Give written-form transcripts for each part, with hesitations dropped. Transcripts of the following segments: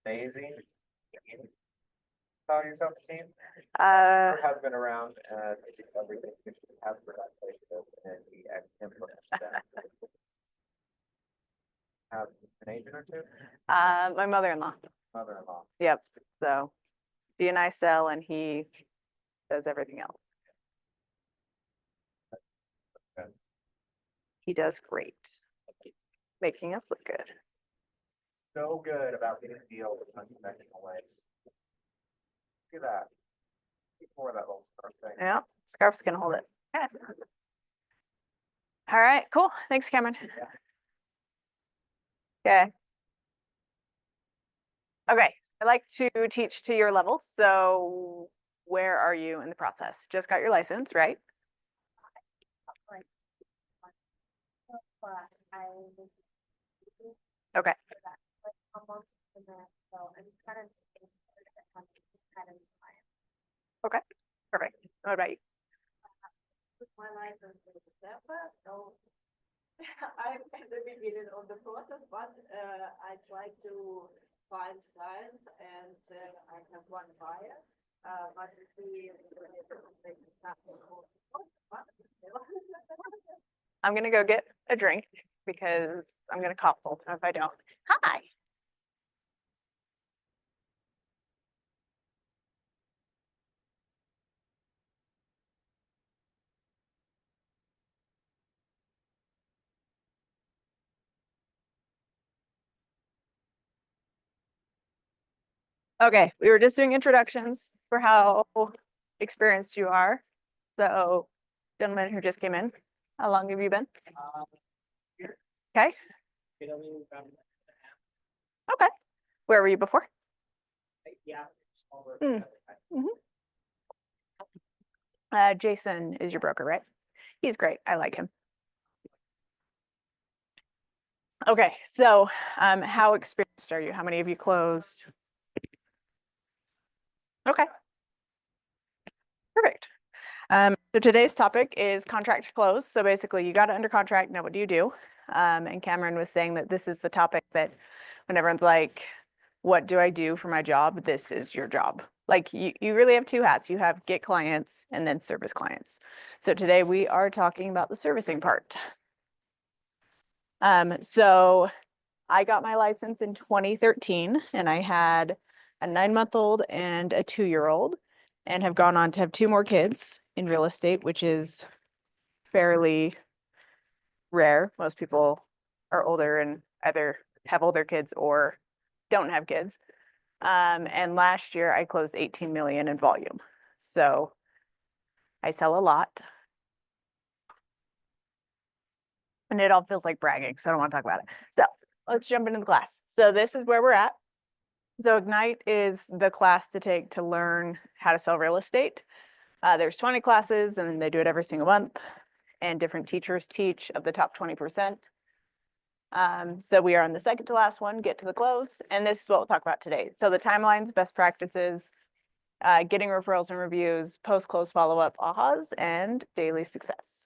amazing. Call yourself a team? Uh, Her husband around, he did everything he has for that place, and he implements that. Have an agent or two? my mother-in-law. Mother-in-law. Yep. So she and I sell, and he does everything else. Good. He does great, making us look good. So good about getting deals in unconventional ways. Look at that. Before that little scarf thing. Yeah, scarf's gonna hold it. Okay. All right, cool. Thanks, Cameron. Okay. Okay, so I like to teach to your level. So where are you in the process? Just got your license, right? Okay. Okay, perfect. What about you? My license in December, so I'm at the beginning of the process, but I try to find clients and I have one buyer. But we I'm gonna go get a drink because I'm gonna cough full time if I don't. Hi. Okay, we were just doing introductions for how experienced you are. So, gentleman who just came in, how long have you been? Okay. Okay. Where were you before? Mm. Jason is your broker, right? He's great. I like him. Okay, so how experienced are you? How many of you closed? Okay. Perfect. So today's topic is contract to close. So basically you got it under contract, now what do you do? And Cameron was saying that this is the topic that when everyone's like, what do I do for my job? This is your job. Like you really have two hats. You have get clients and then service clients. So today we are talking about the servicing part. So I got my license in 2013 and I had a 9-month-old and a 2-year-old and have gone on to have 2 more kids in real estate, which is fairly rare. Most people are older and either have older kids or don't have kids. And last year I closed 18 million in volume. So I sell a lot. And it all feels like bragging, so I don't want to talk about it. So let's jump into the class. So this is where we're at. So Ignite is the class to take to learn how to sell real estate. There's 20 classes and they do it every single month. And different teachers teach of the top 20%. So we are on the second to last one, get to the close. And this is what we'll talk about today. So the timelines, best practices, getting referrals and reviews, post-close follow-up, ahas, and daily success.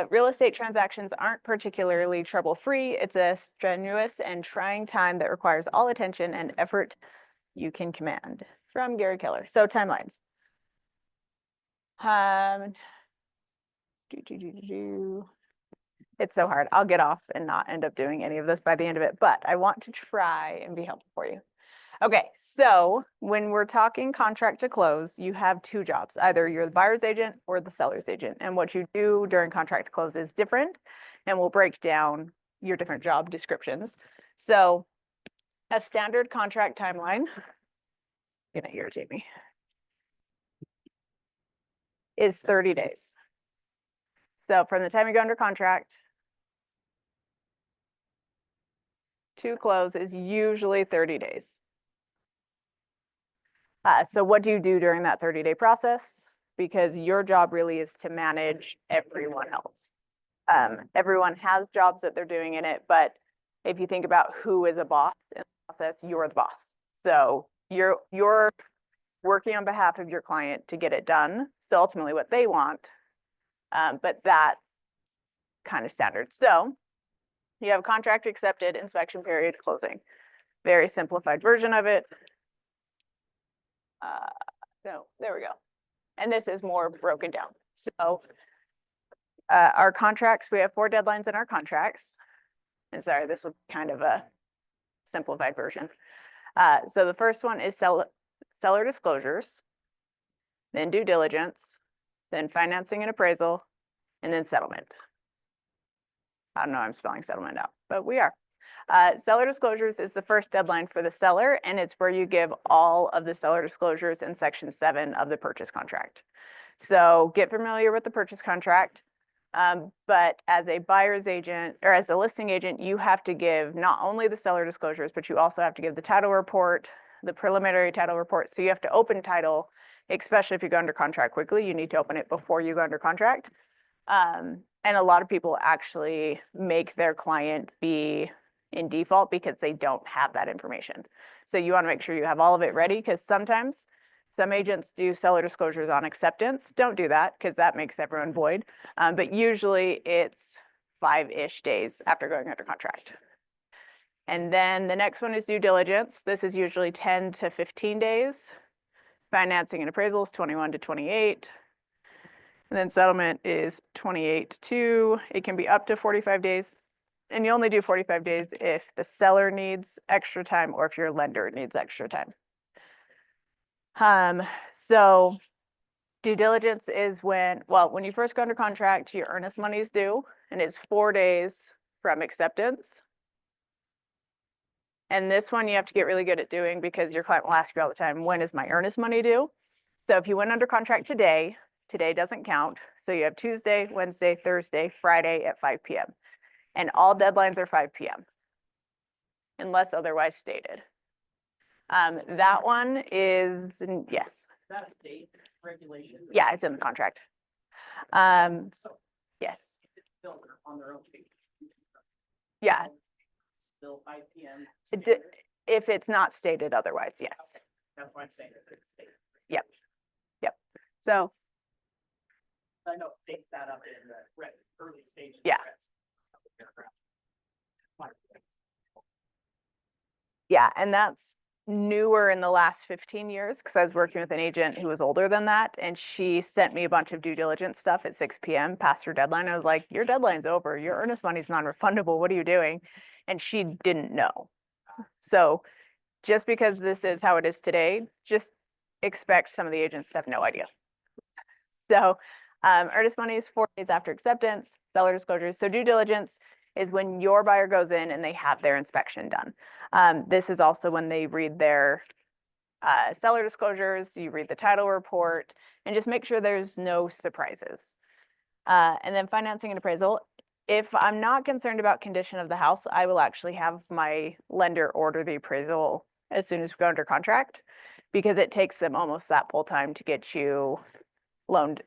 Real estate transactions aren't particularly trouble-free. It's a strenuous and trying time that requires all attention and effort you can command. From Gary Keller. So timelines. It's so hard. I'll get off and not end up doing any of this by the end of it, but I want to try and be helpful for you. Okay, so when we're talking contract to close, you have 2 jobs. Either you're the buyer's agent or the seller's agent. And what you do during contract to close is different, and we'll break down your different job descriptions. So a standard contract timeline, gonna irritate me, is 30 days. So from the time you go under contract to close is usually 30 days. So what do you do during that 30-day process? Because your job really is to manage everyone else. Everyone has jobs that they're doing in it, but if you think about who is a boss in the process, you're the boss. So you're working on behalf of your client to get it done. So ultimately what they want, but that's kind of standard. So you have contract accepted, inspection period, closing. very simplified version of it. So there we go. And this is more broken down. So our contracts, we have 4 deadlines in our contracts. And sorry, this was kind of a simplified version. So the first one is seller disclosures, then due diligence, then financing and appraisal, and then settlement. I don't know, I'm spelling settlement out, but we are. Seller disclosures is the first deadline for the seller, and it's where you give all of the seller disclosures in section 7 of the purchase contract. So get familiar with the purchase contract. But as a buyer's agent or as a listing agent, you have to give not only the seller disclosures, but you also have to give the title report, the preliminary title report. So you have to open title, especially if you go under contract quickly, you need to open it before you go under contract. And a lot of people actually make their client be in default because they don't have that information. So you want to make sure you have all of it ready, because sometimes some agents do seller disclosures on acceptance. Don't do that because that makes everyone void. But usually it's 5-ish days after going under contract. And then the next one is due diligence. This is usually 10 to 15 days. Financing and appraisal is 21 to 28. And then settlement is 28 to, it can be up to 45 days. And you only do 45 days if the seller needs extra time or if your lender needs extra time. So due diligence is when you first go under contract, your earnest money is due, and it's 4 days from acceptance. And this one you have to get really good at doing because your client will ask you all the time, when is my earnest money due? So if you went under contract today doesn't count. So you have Tuesday, Wednesday, Thursday, Friday at 5 p.m. And all deadlines are 5 p.m. unless otherwise stated. That one is, yes. That state regulation? Yeah, it's in the contract. So Yes, it's still on their own page. yeah, Still 5 p.m. if it's not stated otherwise, yes. Okay. That's why I'm saying it's state. Yep. So, I know it states that up in the early stages. Yeah. yeah, and that's newer in the last 15 years because I was working with an agent who was older than that, and she sent me a bunch of due diligence stuff at 6 p.m. past her deadline. I was like, your deadline's over. Your earnest money's non-refundable. What are you doing? And she didn't know. So just because this is how it is today, just expect some of the agents to have no idea. So earnest money is 4 days after acceptance, seller disclosures. So due diligence is when your buyer goes in and they have their inspection done. This is also when they read their seller disclosures, you read the title report, and just make sure there's no surprises. And then financing and appraisal. If I'm not concerned about condition of the house, I will actually have my lender order the appraisal as soon as we go under contract, because it takes them almost that full time to get you loan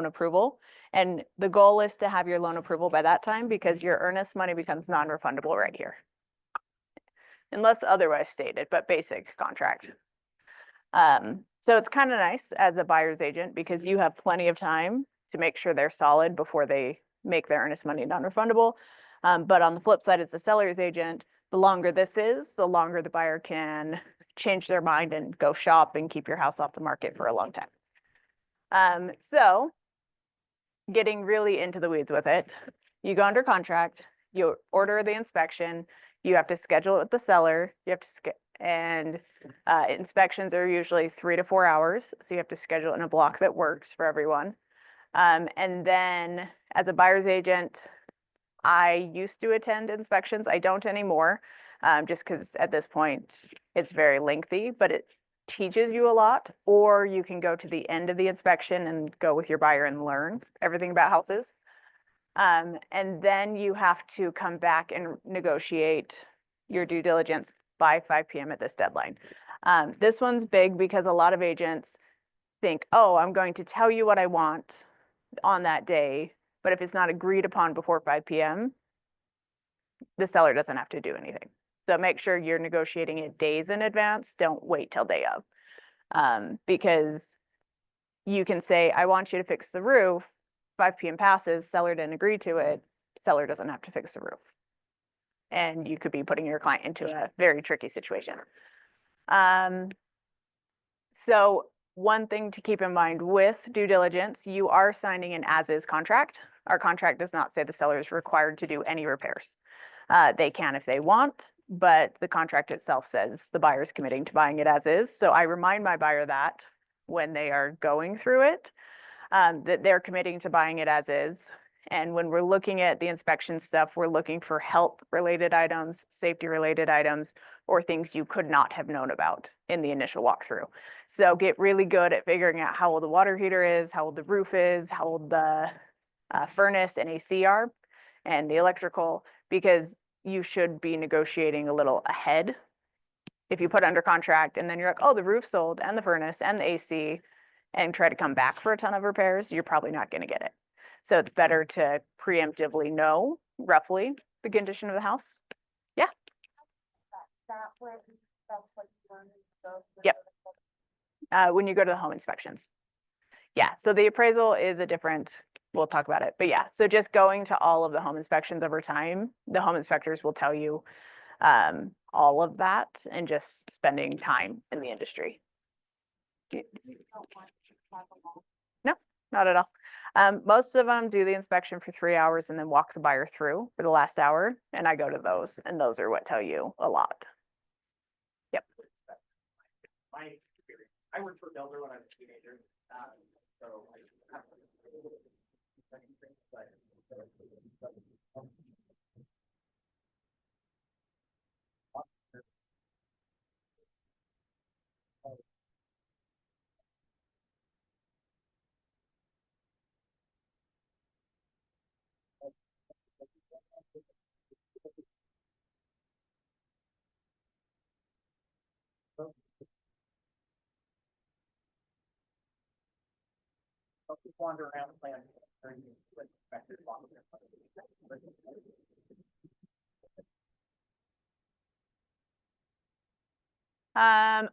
approval. And the goal is to have your loan approval by that time because your earnest money becomes non-refundable right here. Unless otherwise stated, but basic contract. So it's kind of nice as a buyer's agent because you have plenty of time to make sure they're solid before they make their earnest money non-refundable. But on the flip side, as a seller's agent, the longer this is, the longer the buyer can change their mind and go shop and keep your house off the market for a long time. So getting really into the weeds with it, you go under contract, you order the inspection, you have to schedule it with the seller, you have to inspections are usually 3 to 4 hours. So you have to schedule it in a block that works for everyone. And then as a buyer's agent, I used to attend inspections. I don't anymore, just because at this point it's very lengthy, but it teaches you a lot. Or you can go to the end of the inspection and go with your buyer and learn everything about houses. And then you have to come back and negotiate your due diligence by 5 p.m. at this deadline. This one's big because a lot of agents think, oh, I'm going to tell you what I want on that day, but if it's not agreed upon before 5 p.m., the seller doesn't have to do anything. So make sure you're negotiating it days in advance. Don't wait till day of. Because you can say, I want you to fix the roof. 5 p.m. passes, seller didn't agree to it. Seller doesn't have to fix the roof. and you could be putting your client into a very tricky situation. So one thing to keep in mind with due diligence, you are signing an as-is contract. Our contract does not say the seller is required to do any repairs. They can if they want, but the contract itself says the buyer is committing to buying it as is. So I remind my buyer that when they are going through it, that they're committing to buying it as is. And when we're looking at the inspection stuff, we're looking for health-related items, safety-related items, or things you could not have known about in the initial walkthrough. So get really good at figuring out how old the water heater is, how old the roof is, how old the furnace and AC are, and the electrical, because you should be negotiating a little ahead. If you put under contract and then you're like, oh, the roof's sold and the furnace and the AC, and try to come back for a ton of repairs, you're probably not going to get it. So it's better to preemptively know roughly the condition of the house. Yep. When you go to the home inspections. Yeah, so the appraisal is a different, we'll talk about it, but yeah, so just going to all of the home inspections over time, the home inspectors will tell you all of that and just spending time in the industry. No, not at all. Most of them do the inspection for 3 hours and then walk the buyer through for the last hour, and I go to those, and those are what tell you a lot. Yep. My experience, I worked for a builder when I was a teenager, so I have I'll just wander around the plant during the inspectors walk around.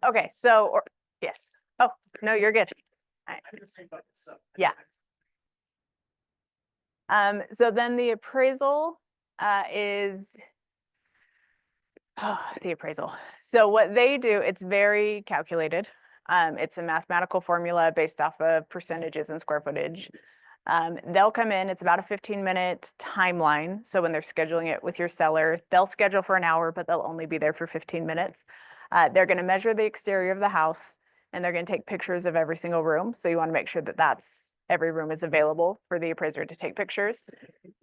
Okay, so, yes. Oh, no, you're good. I'm just saying, but so. Yeah. So then the appraisal is the appraisal. So what they do, it's very calculated. It's a mathematical formula based off of percentages and square footage. They'll come in, it's about a 15-minute timeline. So when they're scheduling it with your seller, they'll schedule for an hour, but they'll only be there for 15 minutes. They're going to measure the exterior of the house, and they're going to take pictures of every single room. So you want to make sure that every room is available for the appraiser to take pictures.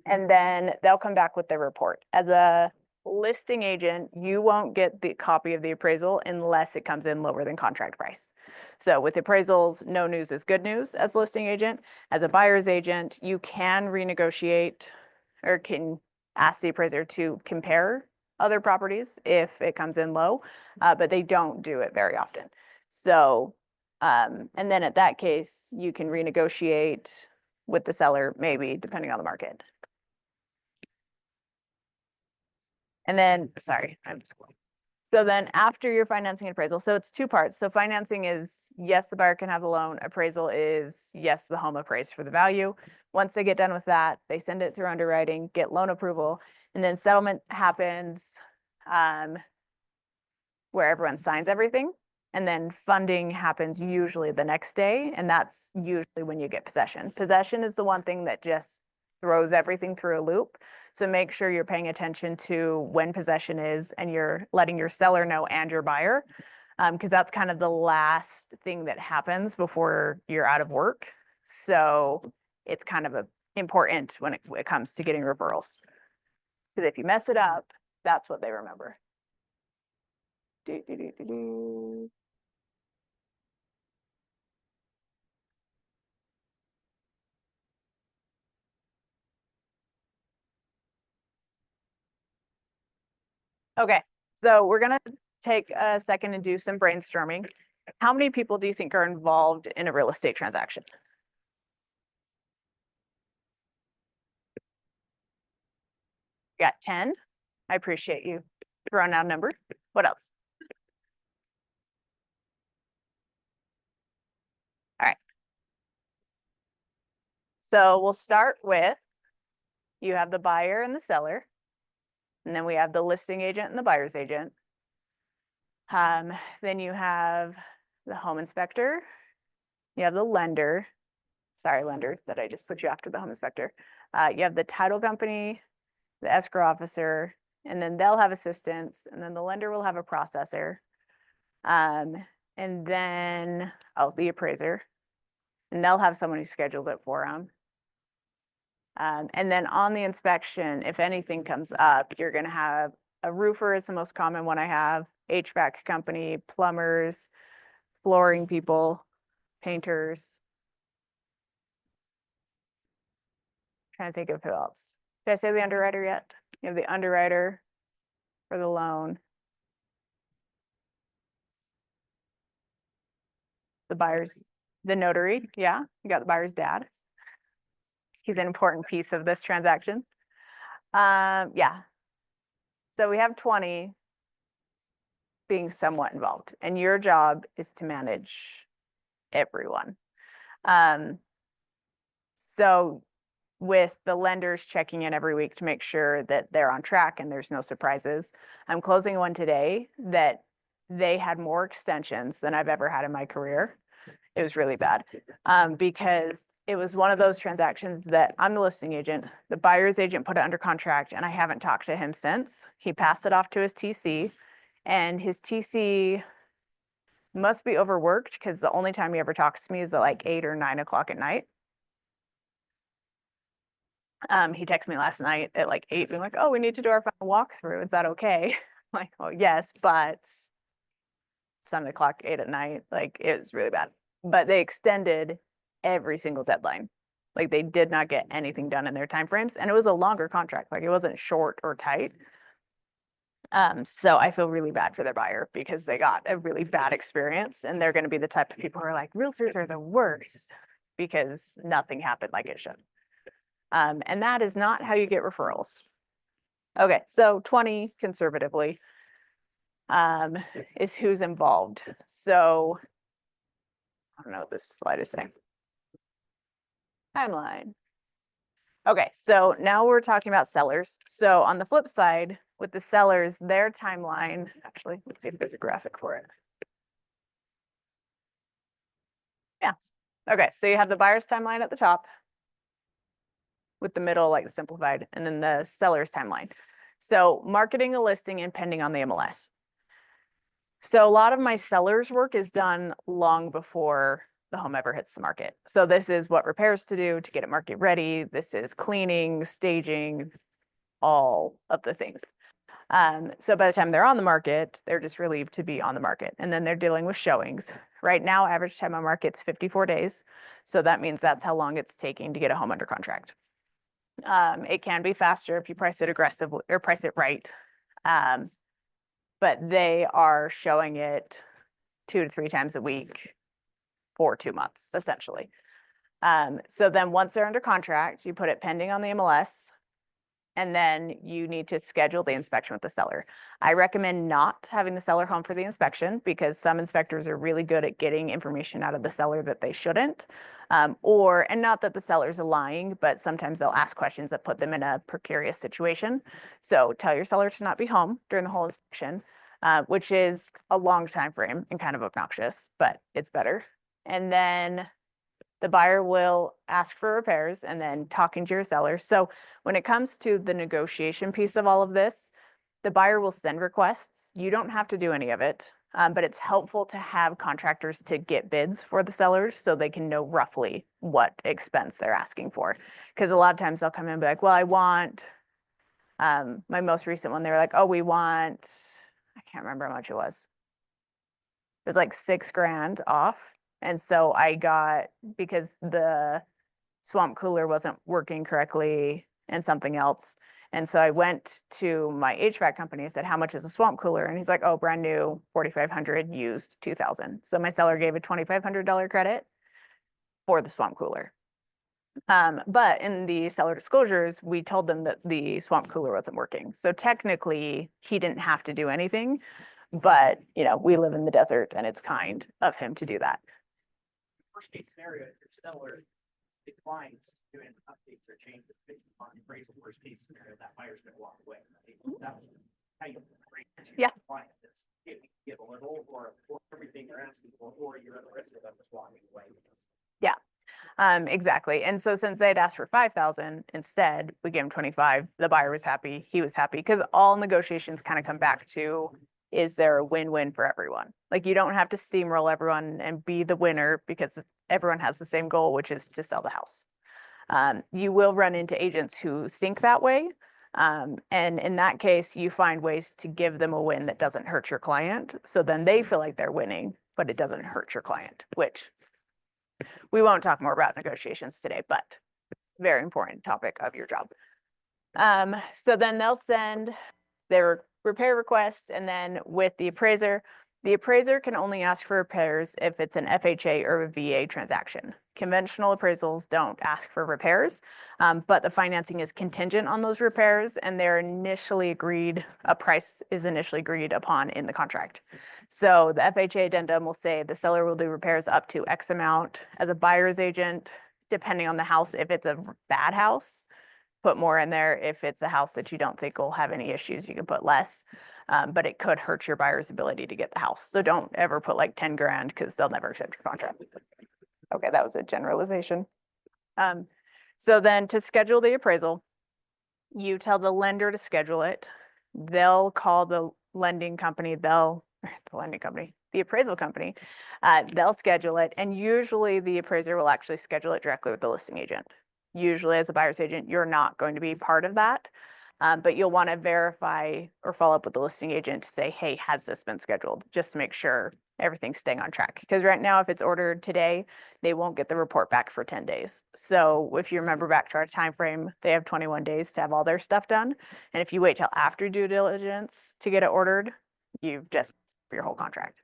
And then they'll come back with their report. As a listing agent, you won't get the copy of the appraisal unless it comes in lower than contract price. So with appraisals, no news is good news as a listing agent. As a buyer's agent, you can renegotiate or can ask the appraiser to compare other properties if it comes in low, but they don't do it very often. So, and then at that case, you can renegotiate with the seller, maybe depending on the market. And then, sorry, so then after your financing and appraisal, so it's two parts. So financing is, yes, the buyer can have the loan. Appraisal is, yes, the home appraised for the value. Once they get done with that, they send it through underwriting, get loan approval, and then settlement happens where everyone signs everything. And then funding happens usually the next day, and that's usually when you get possession. Possession is the one thing that just throws everything through a loop. So make sure you're paying attention to when possession is and you're letting your seller know and your buyer, because that's kind of the last thing that happens before you're out of work. So it's kind of important when it comes to getting referrals. Because if you mess it up, that's what they remember. Okay, so we're gonna take a second and do some brainstorming. How many people do you think are involved in a real estate transaction? Got 10? I appreciate you throwing out a number. What else? All right. So we'll start with, you have the buyer and the seller. And then we have the listing agent and the buyer's agent. Then you have the home inspector. You have the lender. Sorry, lenders, that I just put you after the home inspector. You have the title company, the escrow officer, and then they'll have assistants, and then the lender will have a processor. And then, oh, the appraiser, and they'll have someone who schedules it for them. And then on the inspection, if anything comes up, you're gonna have a roofer is the most common one I have, HVAC company, plumbers, flooring people, painters. Trying to think of who else. Did I say the underwriter yet? You have the underwriter for the loan. The buyer's, the notary, yeah, you got the buyer's dad. He's an important piece of this transaction. Yeah. So we have 20 being somewhat involved, and your job is to manage everyone. So with the lenders checking in every week to make sure that they're on track and there's no surprises, I'm closing one today that they had more extensions than I've ever had in my career. It was really bad, because it was one of those transactions that I'm the listing agent, the buyer's agent put it under contract, and I haven't talked to him since. He passed it off to his TC, and his TC must be overworked because the only time he ever talks to me is at like 8 or 9 o'clock at night. He texted me last night at like 8, being like, oh, we need to do our final walkthrough. Is that okay? I'm like, oh, yes, but 7 o'clock, 8 at night, like it was really bad. But they extended every single deadline. Like they did not get anything done in their timeframes, and it was a longer contract. Like it wasn't short or tight. So I feel really bad for their buyer because they got a really bad experience, and they're going to be the type of people who are like, realtors are the worst because nothing happened like it should. And that is not how you get referrals. Okay, so 20 conservatively is who's involved. So I don't know what this slide is saying. Timeline. Okay, so now we're talking about sellers. So on the flip side, with the sellers, their timeline, actually, let's see if there's a graphic for it. Yeah. Okay, so you have the buyer's timeline at the top with the middle, like simplified, and then the seller's timeline. So marketing a listing and pending on the MLS. So a lot of my sellers work is done long before the home ever hits the market. So this is what repairs to do to get it market ready. This is cleaning, staging, all of the things. So by the time they're on the market, they're just relieved to be on the market. And then they're dealing with showings. Right now, average time on market's 54 days. So that means that's how long it's taking to get a home under contract. It can be faster if you price it aggressively or price it right. But they are showing it 2 to 3 times a week for 2 months, essentially. So then once they're under contract, you put it pending on the MLS, and then you need to schedule the inspection with the seller. I recommend not having the seller home for the inspection because some inspectors are really good at getting information out of the seller that they shouldn't. And not that the sellers are lying, but sometimes they'll ask questions that put them in a precarious situation. So tell your seller to not be home during the whole inspection, which is a long time frame and kind of obnoxious, but it's better. And then the buyer will ask for repairs and then talking to your seller. So when it comes to the negotiation piece of all of this, the buyer will send requests. You don't have to do any of it, but it's helpful to have contractors to get bids for the sellers so they can know roughly what expense they're asking for. Because a lot of times they'll come in and be like, well, I want, my most recent one, they were like, oh, we want, I can't remember how much it was. It was like $6,000 off. And so I got, because the swamp cooler wasn't working correctly and something else. And so I went to my HVAC company and said, how much is a swamp cooler? And he's like, oh, brand new, 4,500, used 2,000. So my seller gave a $2,500 credit for the swamp cooler. But in the seller disclosures, we told them that the swamp cooler wasn't working. So technically he didn't have to do anything, but you know, we live in the desert and it's kind of him to do that. Worst case scenario, if your seller declines doing updates or changes based upon appraisal worst case scenario, that buyer's gonna walk away. That's how you. Yeah. Client is, if you give a little or everything you're asking for, or you're at risk of them just walking away. Exactly. And so since they'd asked for 5,000 instead, we gave him 25. The buyer was happy. He was happy because all negotiations kind of come back to, is there a win-win for everyone? Like you don't have to steamroll everyone and be the winner because everyone has the same goal, which is to sell the house. You will run into agents who think that way. And in that case, you find ways to give them a win that doesn't hurt your client. So then they feel like they're winning, but it doesn't hurt your client, which we won't talk more about negotiations today, but very important topic of your job. So then they'll send their repair requests, and then with the appraiser can only ask for repairs if it's an FHA or a VA transaction. Conventional appraisals don't ask for repairs, but the financing is contingent on those repairs, and a price is initially agreed upon in the contract. So the FHA addendum will say the seller will do repairs up to X amount. As a buyer's agent, depending on the house, if it's a bad house, put more in there. If it's a house that you don't think will have any issues, you can put less. But it could hurt your buyer's ability to get the house. So don't ever put like 10 grand because they'll never accept your contract. Okay, that was a generalization. So then to schedule the appraisal, you tell the lender to schedule it. They'll call the the appraisal company, they'll schedule it. And usually the appraiser will actually schedule it directly with the listing agent. Usually as a buyer's agent, you're not going to be part of that. But you'll want to verify or follow up with the listing agent to say, hey, has this been scheduled? Just to make sure everything's staying on track. Because right now, if it's ordered today, they won't get the report back for 10 days. So if you remember back to our time frame, they have 21 days to have all their stuff done. And if you wait till after due diligence to get it ordered, you've just for your whole contract.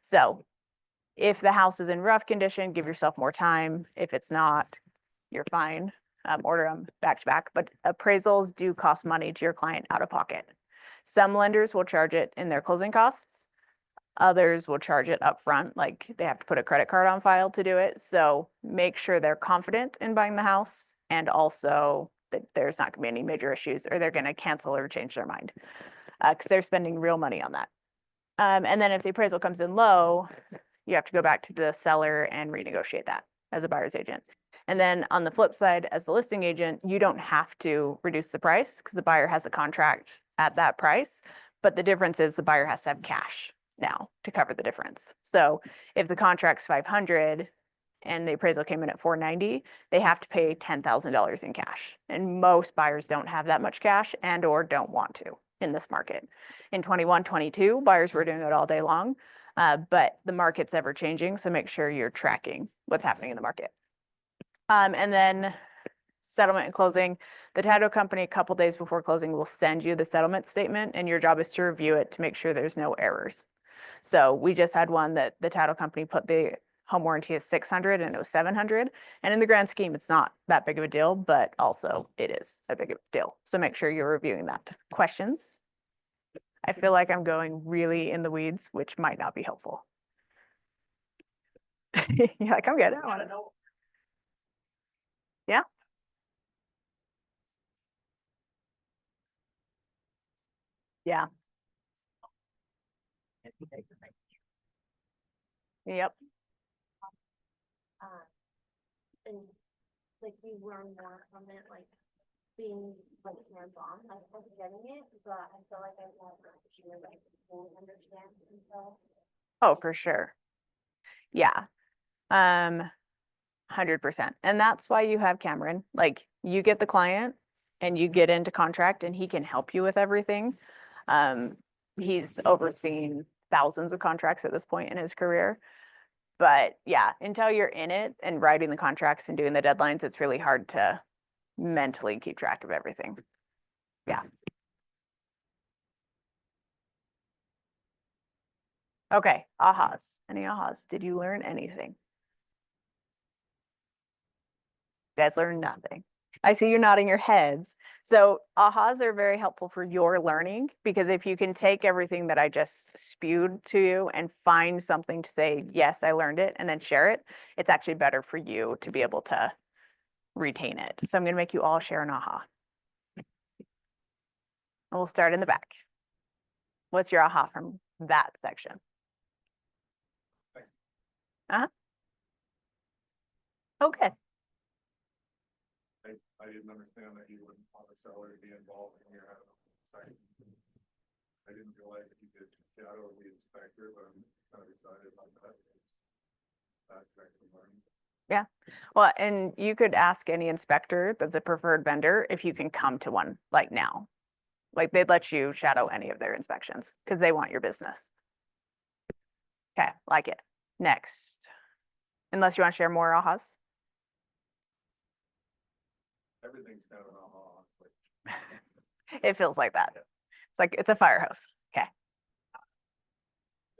So if the house is in rough condition, give yourself more time. If it's not, you're fine. Order them back to back, but appraisals do cost money to your client out of pocket. Some lenders will charge it in their closing costs. Others will charge it upfront, like they have to put a credit card on file to do it. So make sure they're confident in buying the house and also that there's not gonna be any major issues or they're gonna cancel or change their mind because they're spending real money on that. And then if the appraisal comes in low, you have to go back to the seller and renegotiate that as a buyer's agent. And then on the flip side, as the listing agent, you don't have to reduce the price because the buyer has a contract at that price. But the difference is the buyer has to have cash now to cover the difference. So if the contract's 500 and the appraisal came in at 490, they have to pay $10,000 in cash. And most buyers don't have that much cash and or don't want to in this market. In 21, 22, buyers were doing it all day long, but the market's ever changing. So make sure you're tracking what's happening in the market. And then settlement and closing, the title company a couple days before closing will send you the settlement statement and your job is to review it to make sure there's no errors. So we just had one that the title company put the home warranty as 600 and it was 700. And in the grand scheme, it's not that big of a deal, but also it is a big deal. So make sure you're reviewing that. Questions? I feel like I'm going really in the weeds, which might not be helpful. You're like, I'm good. I want to know. Yeah. Yeah. Yep. And like you learn more from it, like being like hands-on, like getting it, but I feel like I want to like fully understand myself. Oh, for sure. Yeah. 100%. And that's why you have Cameron. Like you get the client and you get into contract and he can help you with everything. He's overseen thousands of contracts at this point in his career. But yeah, until you're in it and writing the contracts and doing the deadlines, it's really hard to mentally keep track of everything. Yeah. Okay, ahas. Any ahas? Did you learn anything? You guys learned nothing. I see you nodding your heads. So ahas are very helpful for your learning because if you can take everything that I just spewed to you and find something to say, yes, I learned it, and then share it, it's actually better for you to be able to retain it. So I'm going to make you all share an aha. And we'll start in the back. What's your aha from that section? Okay. I didn't understand that you wouldn't want a seller to be involved in your inspection. I didn't realize that you did shadow the inspector, but I'm kind of excited about that. That's actually learning. Yeah. Well, and you could ask any inspector that's a preferred vendor if you can come to one like now. Like they'd let you shadow any of their inspections because they want your business. Okay, like it. Next. Unless you want to share more ahas. Everything's kind of an aha. Like, It feels like that. It's like it's a fire hose. Okay.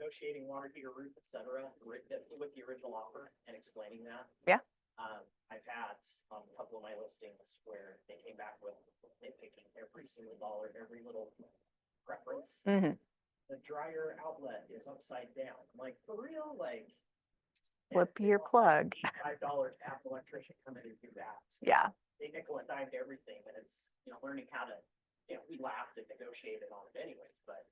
Negotiating water heater roof, et cetera, with the original offer and explaining that. Yeah. I've had a couple of my listings where they came back with nitpicking every single dollar, every little preference. Mm-hmm. The dryer outlet is upside down. I'm like, for real? Like. Flip your plug. $5 to have an electrician come in and do that. Yeah. They nickel and dime everything, and it's, learning how to, we laughed and negotiated on it anyways, but,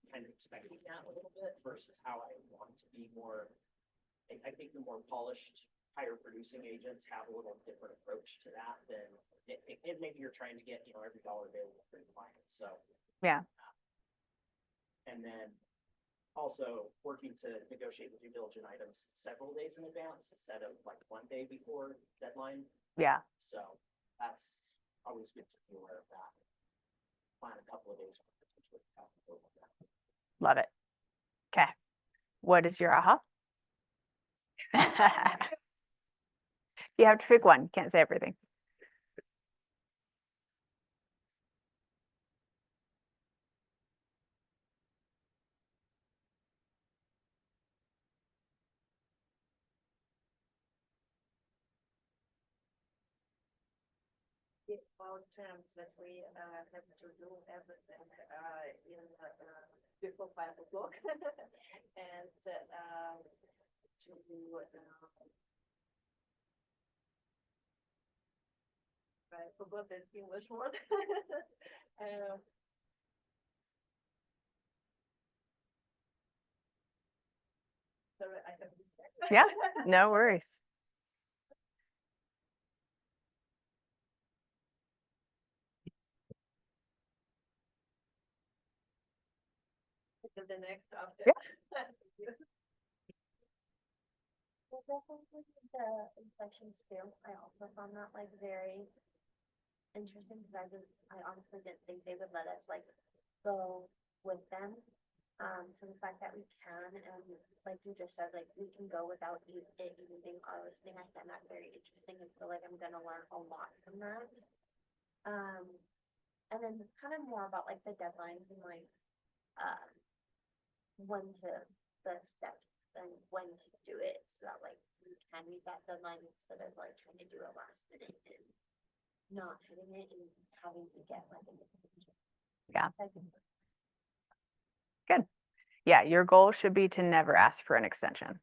kind of expecting that a little bit versus how I want to be more, I think the more polished, higher producing agents have a little different approach to that than, and maybe you're trying to get, every dollar available for your clients, so. Yeah. And then also working to negotiate the due diligence items several days in advance instead of like one day before deadline. Yeah. So that's always good to be aware of that. Plan a couple of days. Love it. Okay. What is your aha? You have to pick one. Can't say everything. The about terms that we have to do everything in before 5 o'clock and to do I forgot the English word. Sorry, I have to check. Yeah, no worries. The next after. Yeah. Well, definitely the inspections too. I also found that like very interesting because I honestly didn't think they would let us like go with them. So the fact that we can and like you just said, like we can go without it even being our listing, I find that very interesting and feel like I'm gonna learn a lot from that. And then kind of more about like the deadlines and like when to the steps and when to do it so that like we can meet that deadline instead of like trying to do it last minute and not hitting it and having to get like an extension. Yeah. Good. Yeah, your goal should be to never ask for an extension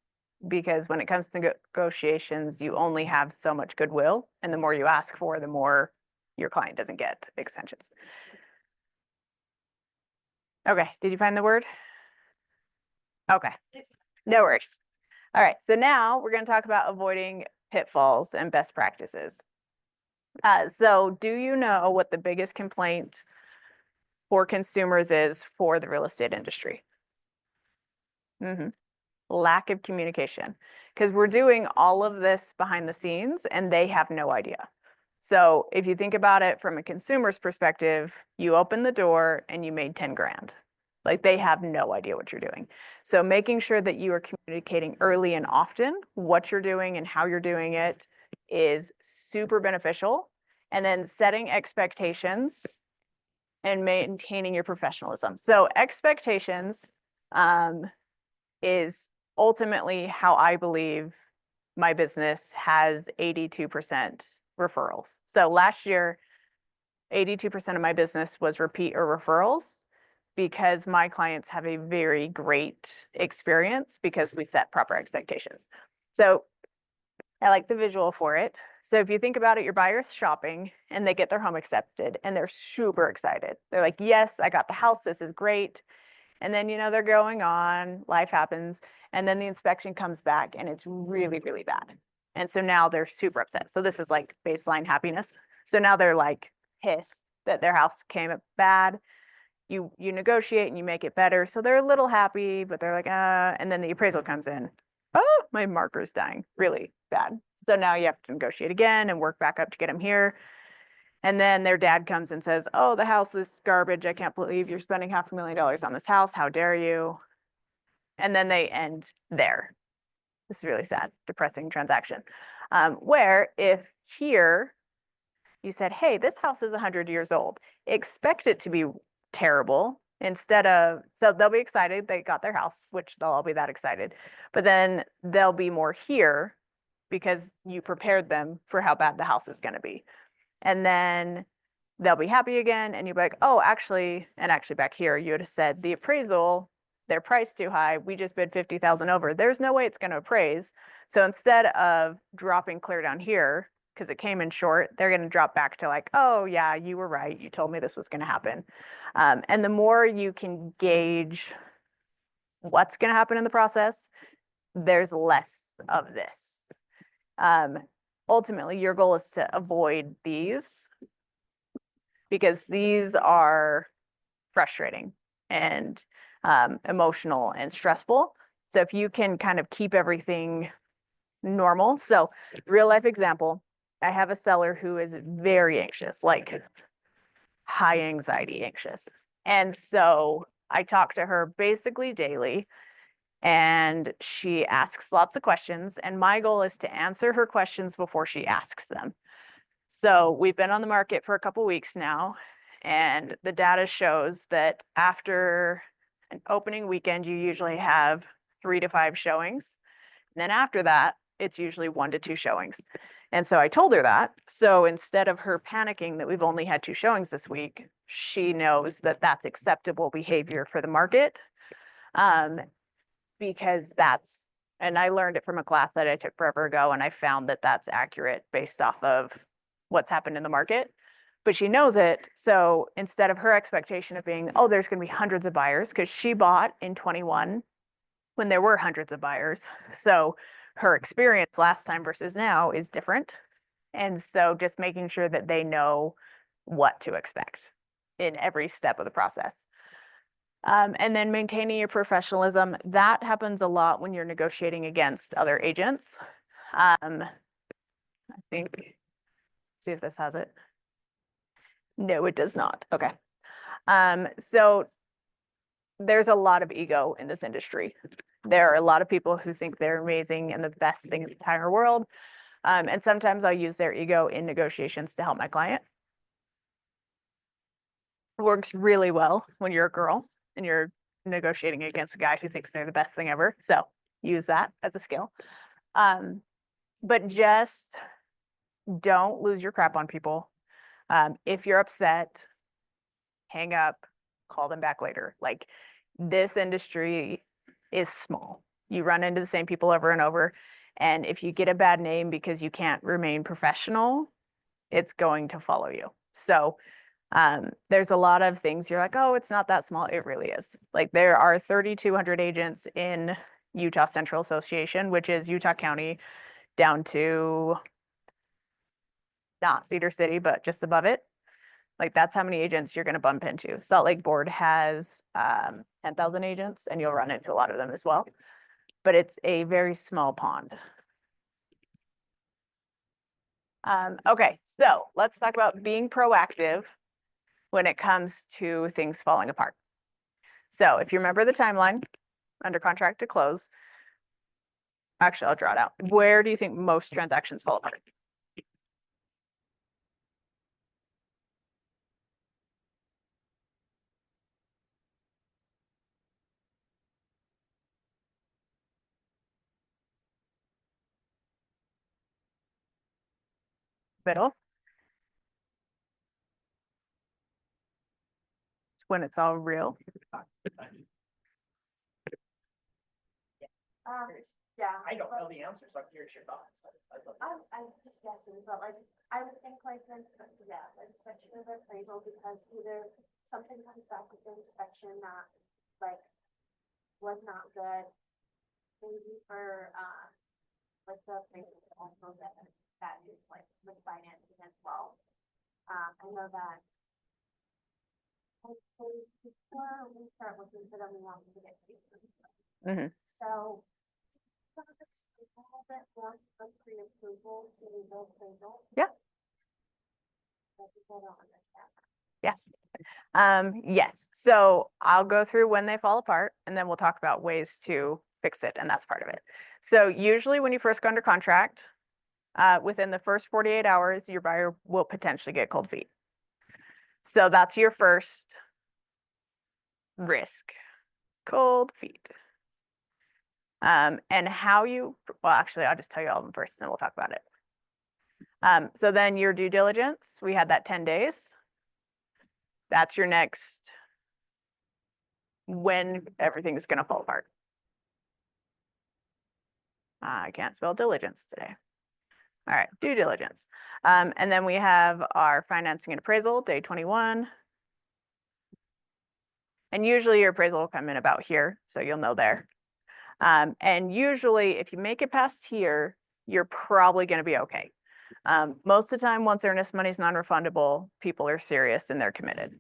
because when it comes to negotiations, you only have so much goodwill, and the more you ask for, the more your client doesn't get extensions. Okay, did you find the word? Okay, no worries. All right, so now we're going to talk about avoiding pitfalls and best practices. So do you know what the biggest complaint for consumers is for the real estate industry? Lack of communication, because we're doing all of this behind the scenes and they have no idea. So if you think about it from a consumer's perspective, you open the door and you made 10 grand. Like they have no idea what you're doing. So making sure that you are communicating early and often what you're doing and how you're doing it is super beneficial. And then setting expectations and maintaining your professionalism. So expectations is ultimately how I believe my business has 82% referrals. So last year, 82% of my business was repeat or referrals because my clients have a very great experience because we set proper expectations. So I like the visual for it. So if you think about it, your buyer's shopping and they get their home accepted and they're super excited. They're like, yes, I got the house. This is great. And then, they're going on, life happens. And then the inspection comes back and it's really, really bad. And so now they're super upset. So this is like baseline happiness. So now they're like pissed that their house came up bad. You negotiate and you make it better. So they're a little happy, but they're like, and then the appraisal comes in. Oh, my marker's dying, really bad. So now you have to negotiate again and work back up to get them here. And then their dad comes and says, oh, the house is garbage. I can't believe you're spending $500,000 on this house. How dare you? And then they end there. This is really sad, depressing transaction. Where if here you said, hey, this house is 100 years old, expect it to be terrible instead of, so they'll be excited they got their house, which they'll all be that excited, but then they'll be more here because you prepared them for how bad the house is going to be. And then they'll be happy again and you'll be like, oh, actually back here, you would have said the appraisal, their price too high. We just bid 50,000 over. There's no way it's going to appraise. So instead of dropping clear down here, because it came in short, they're going to drop back to like, oh yeah, you were right. You told me this was going to happen. And the more you can gauge what's going to happen in the process, there's less of this. Ultimately, your goal is to avoid these because these are frustrating and emotional and stressful. So if you can kind of keep everything normal. So real life example, I have a seller who is very anxious, like high anxiety anxious. And so I talk to her basically daily and she asks lots of questions. And my goal is to answer her questions before she asks them. So we've been on the market for a couple weeks now, and the data shows that after an opening weekend, you usually have 3 to 5 showings. And then after that, it's usually 1 to 2 showings. And so I told her that. So instead of her panicking that we've only had 2 showings this week, she knows that that's acceptable behavior for the market. Because that's, and I learned it from a class that I took forever ago, and I found that that's accurate based off of what's happened in the market. But she knows it. So instead of her expectation of being, oh, there's going to be hundreds of buyers, because she bought in 21 when there were hundreds of buyers. So her experience last time versus now is different. And so just making sure that they know what to expect in every step of the process. And then maintaining your professionalism, that happens a lot when you're negotiating against other agents. I think, see if this has it. No, it does not. Okay. So there's a lot of ego in this industry. There are a lot of people who think they're amazing and the best thing in the entire world. And sometimes I'll use their ego in negotiations to help my client. It works really well when you're a girl and you're negotiating against a guy who thinks they're the best thing ever. So use that as a skill. But just don't lose your crap on people. If you're upset, hang up, call them back later. Like, this industry is small. You run into the same people over and over. And if you get a bad name because you can't remain professional, it's going to follow you. So there's a lot of things you're like, oh, it's not that small. It really is. Like, there are 3,200 agents in Utah Central Association, which is Utah County down to not Cedar City, but just above it. Like, that's how many agents you're going to bump into. Salt Lake Board has 10,000 agents, and you'll run into a lot of them as well. But it's a very small pond. Okay, so let's talk about being proactive when it comes to things falling apart. So if you remember the timeline, under contract to close, actually, I'll draw it out. Where do you think most transactions fall apart? Middle. When it's all real. Yeah, I don't know the answer, so I'm curious your thoughts. I'd love to- I'm just guessing, but like, I would think like an inspection, yeah, an inspection of appraisal, because either something comes back with the inspection that, like, was not good. Maybe for, like the appraisal also that is like with financing as well. I know that. Hopefully before we start looking for them, we want them to get paid. Mhm. So. A little bit more of pre-approval to the appraisal. Yeah. But people don't understand. Yes, so I'll go through when they fall apart and then we'll talk about ways to fix it, and that's part of it. So usually when you first go under contract, within the first 48 hours, your buyer will potentially get cold feet. So that's your first risk, cold feet. And how you, well, actually, I'll just tell you all of them first and then we'll talk about it. So then your due diligence, we had that 10 days. That's your next, when everything's gonna fall apart. I can't spell diligence today. All right, due diligence. And then we have our financing and appraisal, day 21. And usually your appraisal will come in about here, so you'll know there. And usually if you make it past here, you're probably gonna be okay. Most of the time, once earnest money is non-refundable, people are serious and they're committed.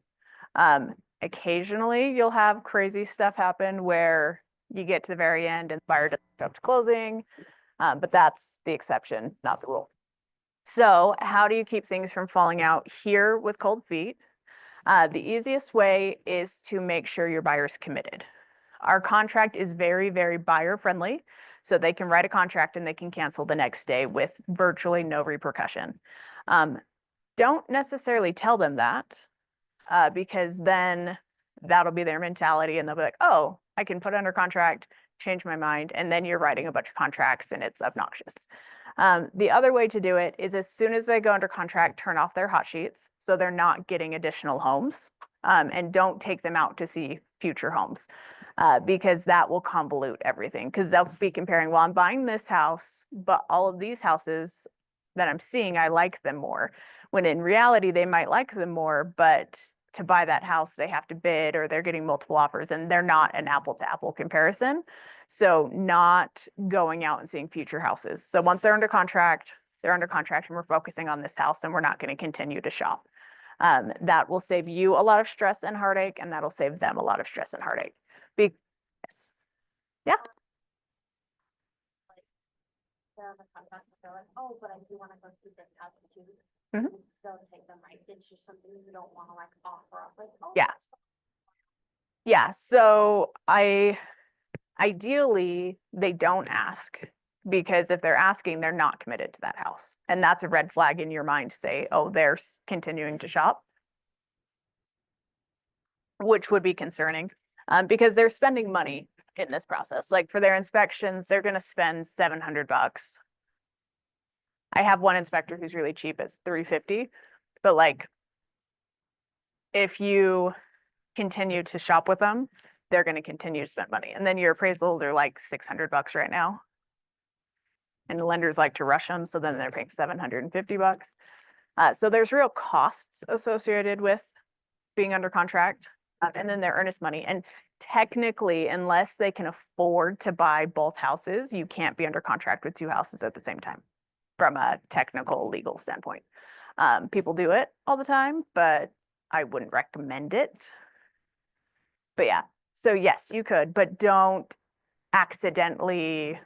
Occasionally you'll have crazy stuff happen where you get to the very end and the buyer doesn't show up to closing, but that's the exception, not the rule. So how do you keep things from falling out here with cold feet? The easiest way is to make sure your buyer's committed. Our contract is very, very buyer friendly, so they can write a contract and they can cancel the next day with virtually no repercussion. Don't necessarily tell them that, because then that'll be their mentality and they'll be like, oh, I can put under contract, change my mind, and then you're writing a bunch of contracts and it's obnoxious. The other way to do it is as soon as they go under contract, turn off their hot sheets so they're not getting additional homes, and don't take them out to see future homes, because that will convolute everything, because they'll be comparing, well, I'm buying this house, but all of these houses that I'm seeing, I like them more. When in reality, they might like them more, but to buy that house, they have to bid or they're getting multiple offers and they're not an apple to apple comparison. So not going out and seeing future houses. So once they're under contract and we're focusing on this house and we're not going to continue to shop. That will save you a lot of stress and heartache, and that'll save them a lot of stress and heartache. Yes. Yeah. They're on the contract, they're like, oh, but I do wanna go through this house too. Mhm. You still take them, like, it's just something you don't wanna like offer up, like, oh. Yeah. Yeah, so ideally, they don't ask, because if they're asking, they're not committed to that house. And that's a red flag in your mind to say, oh, they're continuing to shop, which would be concerning, because they're spending money in this process. Like for their inspections, they're gonna spend $700. I have one inspector who's really cheap, it's $350, but like if you continue to shop with them, they're gonna continue to spend money. And then your appraisals are like $600 right now. And the lenders like to rush them, so then they're paying $750. So there's real costs associated with being under contract, and then their earnest money. And technically, unless they can afford to buy both houses, you can't be under contract with two houses at the same time from a technical legal standpoint. People do it all the time, but I wouldn't recommend it. But yeah, so yes, you could, but don't accidentally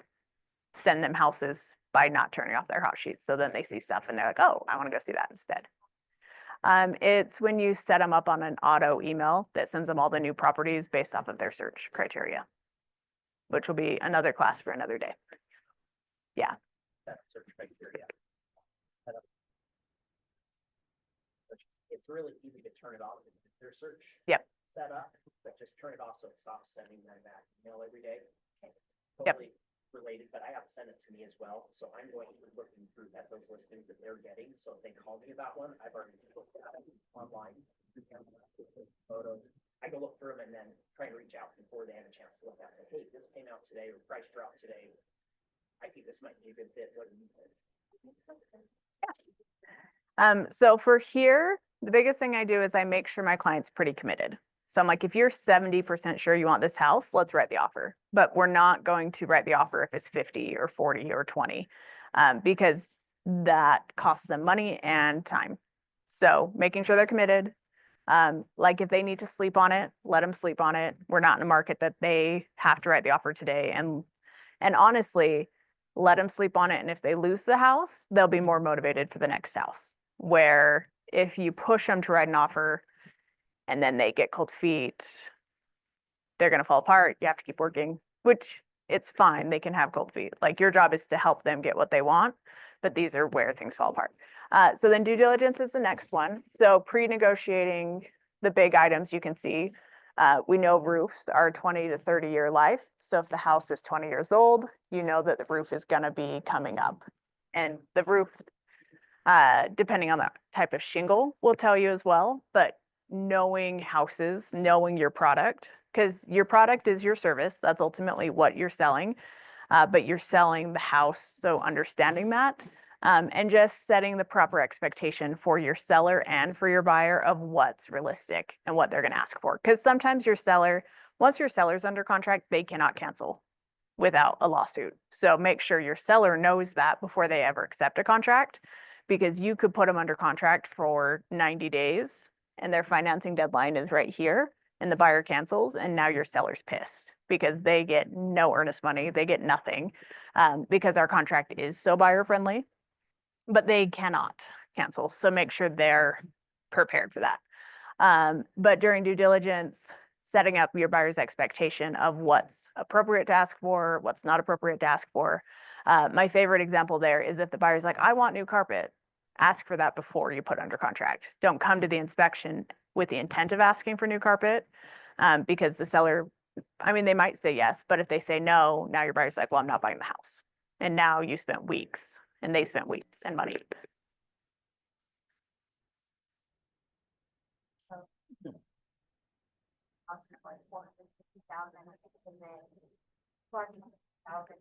send them houses by not turning off their hot sheets. So then they see stuff and they're like, oh, I want to go see that instead. It's when you set them up on an auto email that sends them all the new properties based off of their search criteria, which will be another class for another day. Yeah. That search criteria. It's really easy to turn it off in their search. Yep. Set up, but just turn it off so it stops sending them that email every day. Yep. Totally related, but I have sent it to me as well, so I'm going to be looking through at those listings that they're getting, so if they call me about one, I've already looked at it online. Photos, I go look through them and then try to reach out before they have a chance to look at it, hey, this came out today, or price dropped today. I think this might be a good fit. What do you think? So for here, the biggest thing I do is I make sure my client's pretty committed. So I'm like, if you're 70% sure you want this house, let's write the offer. But we're not going to write the offer if it's 50 or 40 or 20, because that costs them money and time. So making sure they're committed. Like if they need to sleep on it, let them sleep on it. We're not in a market that they have to write the offer today. And honestly, let them sleep on it. And if they lose the house, they'll be more motivated for the next house. Where if you push them to write an offer and then they get cold feet, they're going to fall apart. You have to keep working, which it's fine. They can have cold feet. Like your job is to help them get what they want, but these are where things fall apart. So then due diligence is the next one. So pre-negotiating the big items you can see. We know roofs are 20 to 30-year life. So if the house is 20 years old, you know that the roof is going to be coming up. And the roof, depending on the type of shingle, will tell you as well. But knowing houses, knowing your product, because your product is your service. That's ultimately what you're selling. But you're selling the house. So understanding that. And just setting the proper expectation for your seller and for your buyer of what's realistic and what they're going to ask for. Because sometimes your seller, once your seller's under contract, they cannot cancel without a lawsuit. So make sure your seller knows that before they ever accept a contract, because you could put them under contract for 90 days and their financing deadline is right here and the buyer cancels and now your seller's pissed because they get no earnest money, they get nothing, because our contract is so buyer friendly. But they cannot cancel. So make sure they're prepared for that. But during due diligence, setting up your buyer's expectation of what's appropriate to ask for, what's not appropriate to ask for. My favorite example there is if the buyer's like, I want new carpet, ask for that before you put under contract. Don't come to the inspection with the intent of asking for new carpet, because the seller, I mean, they might say yes, but if they say no, now your buyer's like, well, I'm not buying the house. And now you spent weeks. And they spent weeks and money. Like 450,000, and then 400,000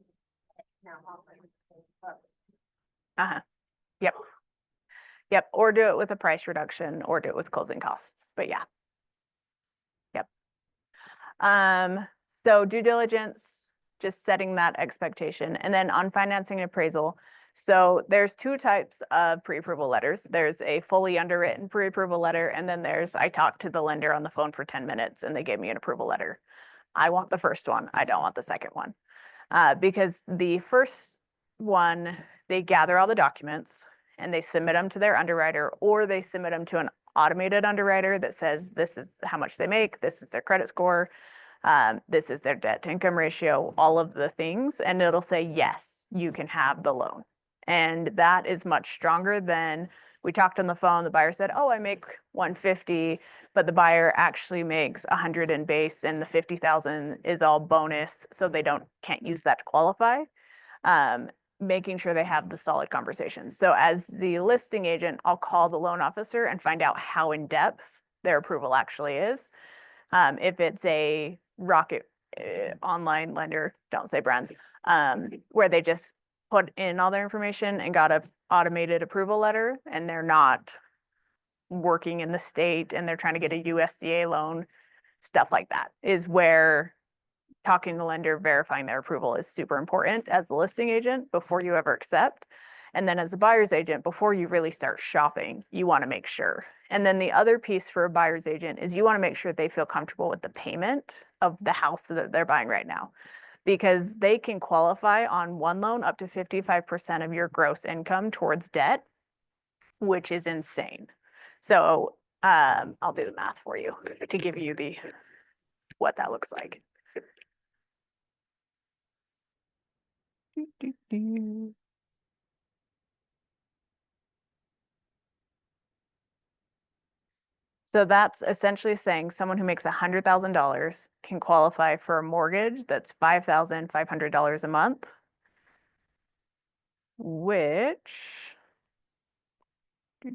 now offering. Yep. Yep. Or do it with a price reduction or do it with closing costs. But yeah. Yep. So due diligence, just setting that expectation. And then on financing and appraisal. So there's two types of pre-approval letters. There's a fully underwritten pre-approval letter, and then there's I talked to the lender on the phone for 10 minutes and they gave me an approval letter. I want the first one. I don't want the second one. Because the first one, they gather all the documents and they submit them to their underwriter, or they submit them to an automated underwriter that says this is how much they make, this is their credit score, this is their debt to income ratio, all of the things, and it'll say, yes, you can have the loan. And that is much stronger than we talked on the phone. The buyer said, oh, I make 150, but the buyer actually makes 100 in base and the 50,000 is all bonus. So they can't use that to qualify. Making sure they have the solid conversation. So as the listing agent, I'll call the loan officer and find out how in depth their approval actually is. If it's a Rocket online lender, don't say brands, where they just put in all their information and got a automated approval letter and they're not working in the state and they're trying to get a USDA loan, stuff like that is where talking to the lender, verifying their approval is super important as a listing agent before you ever accept. And then as a buyer's agent, before you really start shopping, you want to make sure. And then the other piece for a buyer's agent is you want to make sure they feel comfortable with the payment of the house that they're buying right now, because they can qualify on one loan up to 55% of your gross income towards debt, which is insane. So I'll do the math for you to give you what that looks like. So that's essentially saying someone who makes $100,000 can qualify for a mortgage that's $5,500 a month, which I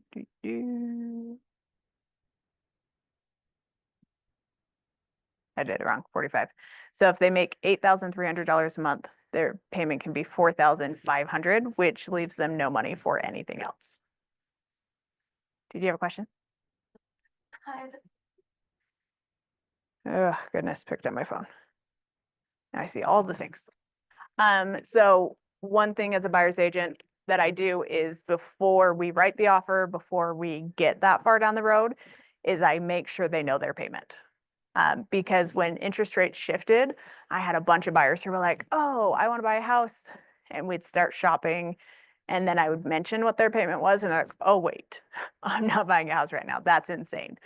did it wrong, 45. So if they make $8,300 a month, their payment can be 4,500, which leaves them no money for anything else. Did you have a question? Oh, goodness, picked up my phone. Now I see all the things. So one thing as a buyer's agent that I do is before we write the offer, before we get that far down the road, is I make sure they know their payment. Because when interest rates shifted, I had a bunch of buyers who were like, oh, I want to buy a house. And we'd start shopping. And then I would mention what their payment was. And they're like, oh, wait, I'm not buying a house right now. That's insane.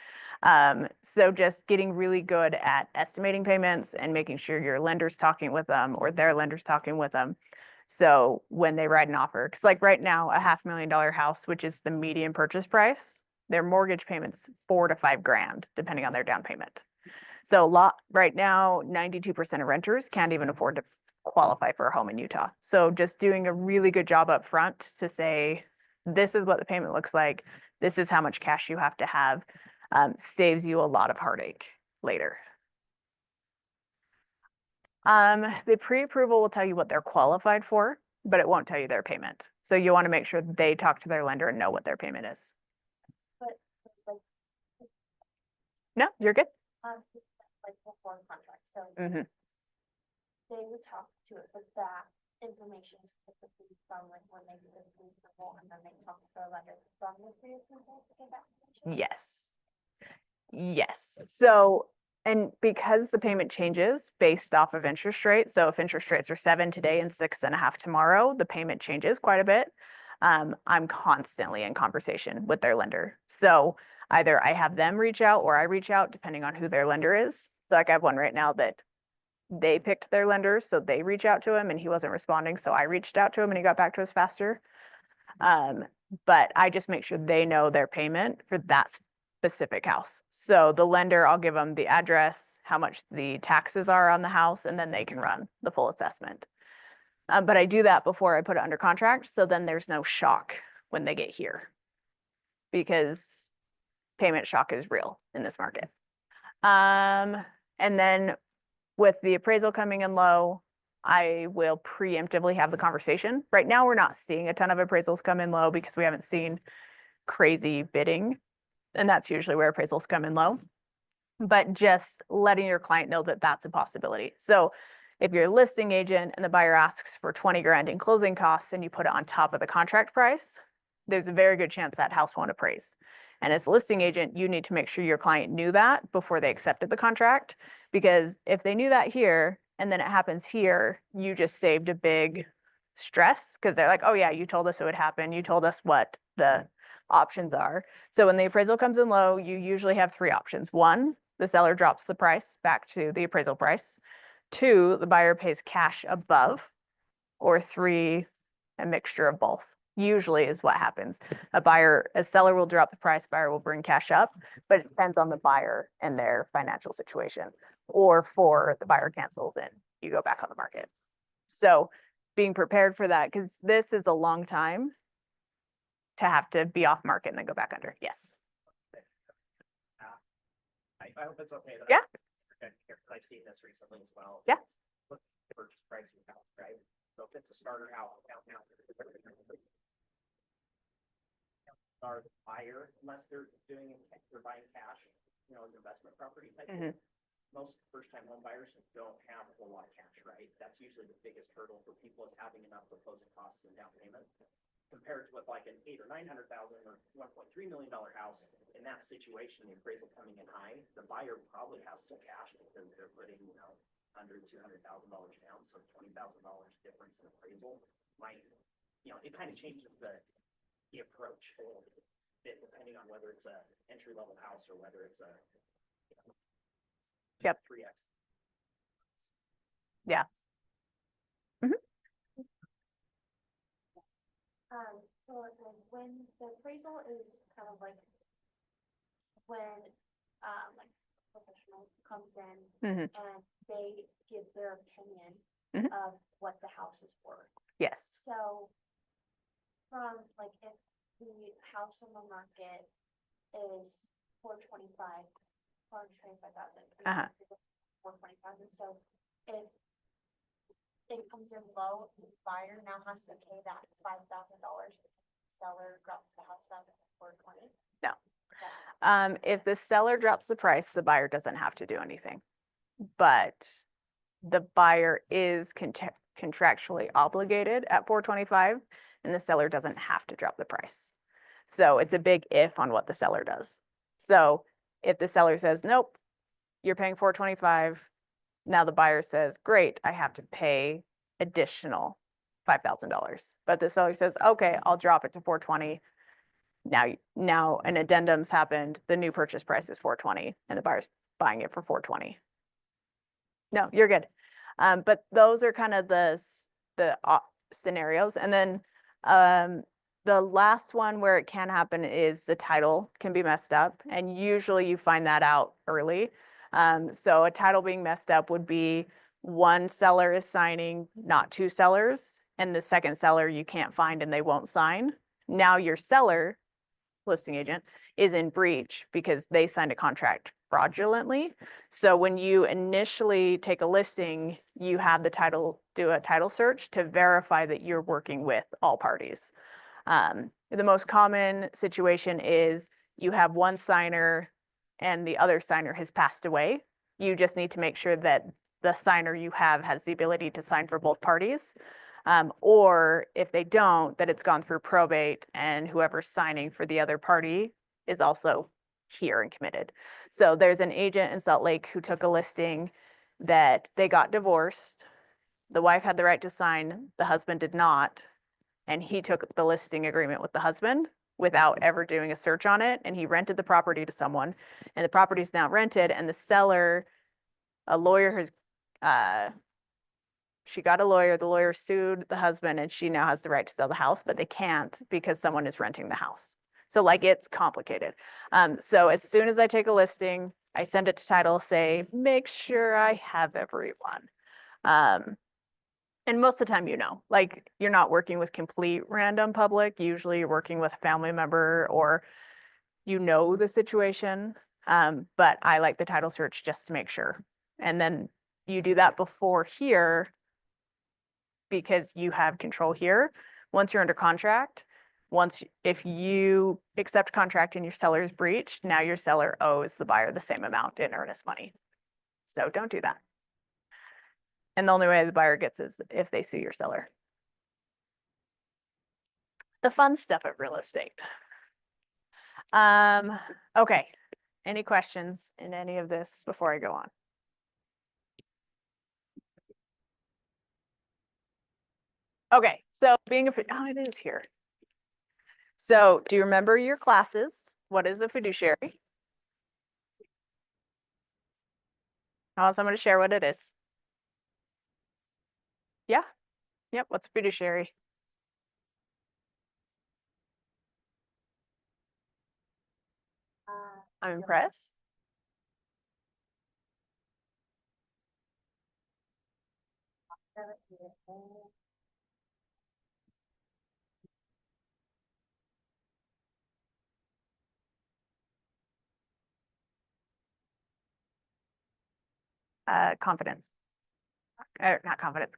So just getting really good at estimating payments and making sure your lender's talking with them or their lender's talking with them. So when they write an offer, because like right now, a $500,000 house, which is the median purchase price, their mortgage payment's $4,000 to $5,000, depending on their down payment. So right now, 92% of renters can't even afford to qualify for a home in Utah. So just doing a really good job up front to say, this is what the payment looks like. This is how much cash you have to have, saves you a lot of heartache later. The pre-approval will tell you what they're qualified for, but it won't tell you their payment. So you want to make sure they talk to their lender and know what their payment is. But like, No, you're good. like before contract, so Mhm. they would talk to it, but that information is typically from like when they do the pre-approval and then they talk to their lender from the pre-approval to get that information. Yes. Yes. So, and because the payment changes based off of interest rates, so if interest rates are 7 today and 6.5 tomorrow, the payment changes quite a bit. I'm constantly in conversation with their lender. So either I have them reach out or I reach out depending on who their lender is. So like I have one right now that they picked their lender, so they reach out to him and he wasn't responding. So I reached out to him and he got back to us faster. But I just make sure they know their payment for that specific house. So the lender, I'll give them the address, how much the taxes are on the house, and then they can run the full assessment. But I do that before I put it under contract, so then there's no shock when they get here. Because payment shock is real in this market. And then with the appraisal coming in low, I will preemptively have the conversation. Right now, we're not seeing a ton of appraisals come in low because we haven't seen crazy bidding. And that's usually where appraisals come in low. But just letting your client know that that's a possibility. So if you're a listing agent and the buyer asks for 20 grand in closing costs and you put it on top of the contract price, there's a very good chance that house won't appraise. And as a listing agent, you need to make sure your client knew that before they accepted the contract. Because if they knew that here and then it happens here, you just saved a big stress because they're like, oh yeah, you told us it would happen. You told us what the options are. So when the appraisal comes in low, you usually have 3 options. 1, the seller drops the price back to the appraisal price. 2, the buyer pays cash above. Or 3, a mixture of both. Usually is what happens. A seller will drop the price, buyer will bring cash up, but it depends on the buyer and their financial situation. Or 4, the buyer cancels and you go back on the market. So being prepared for that, because this is a long time to have to be off market and then go back under. Yes. I hope it's okay. That Yeah. I've seen this recently as well. Yeah. Look at the purchase price of the house, right? So if it's a starter house, are the buyer, unless they're buying cash, you know, as an investment property type thing. Most first-time home buyers don't have a whole lot of cash, right? That's usually the biggest hurdle for people is having enough for closing costs and down payment. Compared to with like an $800,000 or $900,000 or $1.3 million house, in that situation, the appraisal coming in high, the buyer probably has some cash because they're putting, you know, under $200,000 down, so $20,000 difference in appraisal might, you know, it kind of changes the approach a little bit depending on whether it's a entry-level house or whether it's a, you know, Yep. 3x. Yeah. So like when the appraisal is kind of like when, like professional comes in Mhm. and they give their opinion Mhm. of what the house is worth. Yes. So from like if the house on the market is 425,000. Uh-huh. 420,000. So it comes in low, the buyer now has to pay that $5,000. Seller drops the house down to 420. If the seller drops the price, the buyer doesn't have to do anything. But the buyer is contractually obligated at 425 and the seller doesn't have to drop the price. So it's a big if on what the seller does. So if the seller says, nope, you're paying 425, now the buyer says, great, I have to pay additional $5,000. But the seller says, okay, I'll drop it to 420. Now an addendum's happened, the new purchase price is 420 and the buyer's buying it for 420. No, you're good. But those are kind of the scenarios. And then the last one where it can happen is the title can be messed up. And usually you find that out early. So a title being messed up would be one seller is signing, not two sellers. And the second seller you can't find and they won't sign. Now your seller, listing agent, is in breach because they signed a contract fraudulently. So when you initially take a listing, you have the title, do a title search to verify that you're working with all parties. The most common situation is you have one signer and the other signer has passed away. You just need to make sure that the signer you have has the ability to sign for both parties. Or if they don't, that it's gone through probate and whoever's signing for the other party is also here and committed. So there's an agent in Salt Lake who took a listing that they got divorced. The wife had the right to sign, the husband did not. And he took the listing agreement with the husband without ever doing a search on it. And he rented the property to someone and the property is now rented and the seller, a lawyer has, she got a lawyer, the lawyer sued the husband and she now has the right to sell the house, but they can't because someone is renting the house. So like it's complicated. So as soon as I take a listing, I send it to title, say, make sure I have everyone. And most of the time, like you're not working with complete random public. Usually you're working with a family member or the situation. But I like the title search just to make sure. And then you do that before here because you have control here. Once you're under contract, if you accept contract and your seller is breached, now your seller owes the buyer the same amount in earnest money. So don't do that. And the only way the buyer gets is if they sue your seller. The fun stuff of real estate. Okay. Any questions in any of this before I go on? Okay, so it is here. So do you remember your classes? What is a fiduciary? I want someone to share what it is. Yeah. Yep. What's a fiduciary? I'm impressed. Confidence. Not confidence,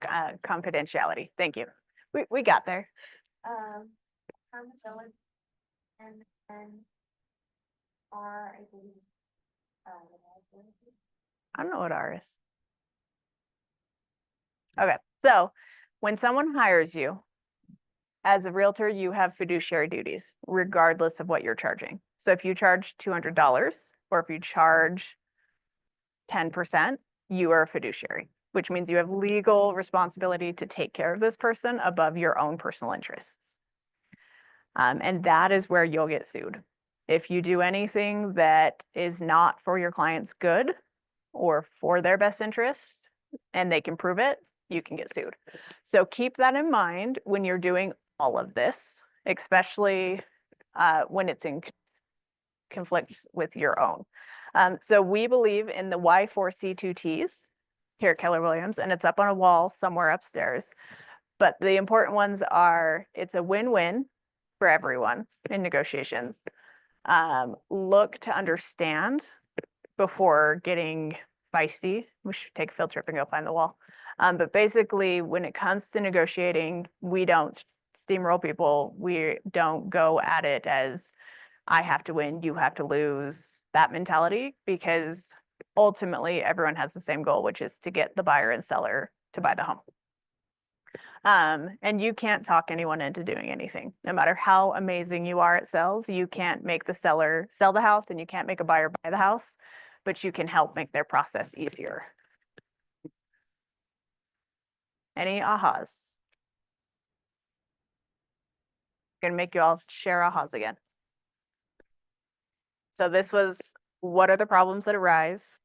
confidentiality. Thank you. We got there. Accountability and R, I believe. I don't know what R is. Okay, so when someone hires you, as a realtor, you have fiduciary duties, regardless of what you're charging. So if you charge $200 or if you charge 10%, you are a fiduciary, which means you have legal responsibility to take care of this person above your own personal interests. And that is where you'll get sued. If you do anything that is not for your client's good or for their best interest, and they can prove it, you can get sued. So keep that in mind when you're doing all of this, especially when it's in conflict with your own. So we believe in the Y4C2Ts here at Keller Williams, and it's up on a wall somewhere upstairs. But the important ones are, it's a win-win for everyone in negotiations. Look to understand before getting feisty. We should take a field trip and go find the wall. But basically, when it comes to negotiating, we don't steamroll people. We don't go at it as I have to win, you have to lose, that mentality, because ultimately everyone has the same goal, which is to get the buyer and seller to buy the home. And you can't talk anyone into doing anything. No matter how amazing you are at sales, you can't make the seller sell the house and you can't make a buyer buy the house, but you can help make their process easier. Any ahas? Gonna make you all share ahas again. So this was, what are the problems that arise?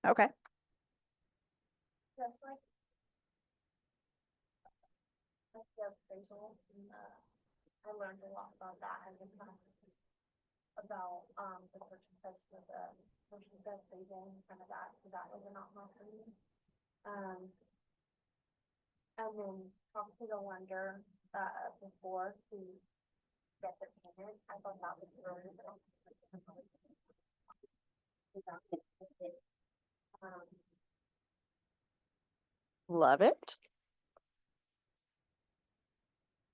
Okay. Just like the appraisal, I learned a lot about that as a class. About, the purchase price for the purchase price appraisal and kind of that, so that was an aha for me. And then talk to the lender, before to get the payment, I thought that was really good. Love it.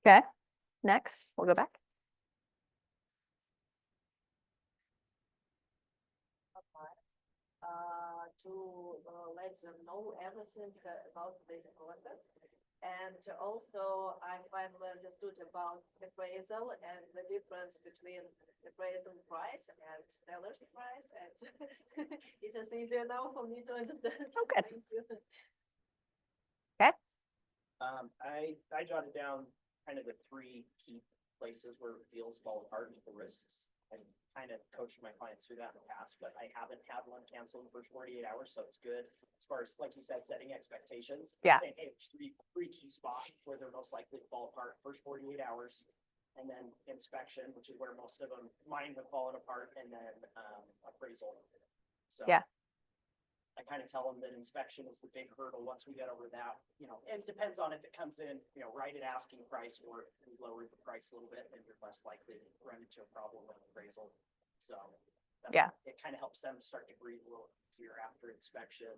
Okay, next, we'll go back. To let them know everything about this process. And also, I finally understood about appraisal and the difference between appraisal price and seller's price, and it is easier now for me to understand. Oh, good. Thank you. I jotted down kind of the 3 key places where deals fall apart and the risks. And kind of coached my clients through that in the past, but I haven't had one cancel in the first 48 hours, so it's good. As far as, like you said, setting expectations. Yeah. Saying, hey, there's three key spots where they're most likely to fall apart, first 48 hours. And then inspection, which is where most of them, mine have fallen apart, and then appraisal. So. Yeah. I kind of tell them that inspection is the big hurdle. Once we get over that, and it depends on if it comes in, right at asking price, or if we lower the price a little bit, then you're less likely to run into a problem with appraisal. So Yeah. It kind of helps them start to breathe a little easier after inspection.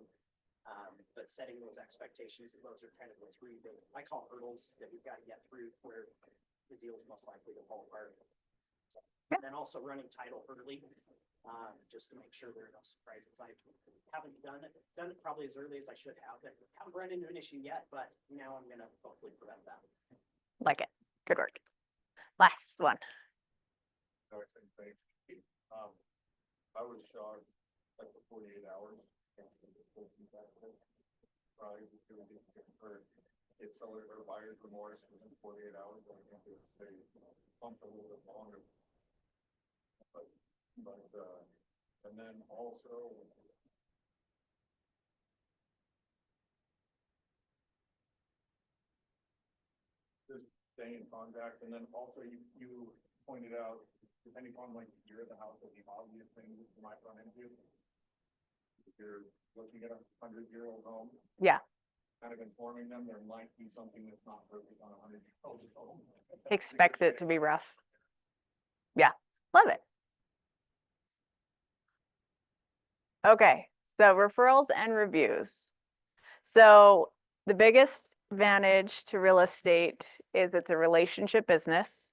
But setting those expectations, those are kind of the 3 big, I call hurdles that we've got to get through where the deal is most likely to fall apart. Yeah. And then also running title early. Just to make sure there are no surprises. I haven't done it probably as early as I should have. I haven't run into an issue yet, but now I'm gonna hopefully prevent that. Like it. Good work. Last one. I would think, I was shocked at the 48 hours. Probably because it's seller or buyer's remorse within 48 hours. I think it would say pump a little bit longer. But and then also. Just stay in contact, and then also you pointed out, depending on like the year of the house, the obvious things you might run into. If you're looking at a 100-year-old home. Yeah. Kind of informing them there might be something that's not perfect on a 100-year-old home. Expect it to be rough. Yeah, love it. Okay, so referrals and reviews. So the biggest advantage to real estate is it's a relationship business.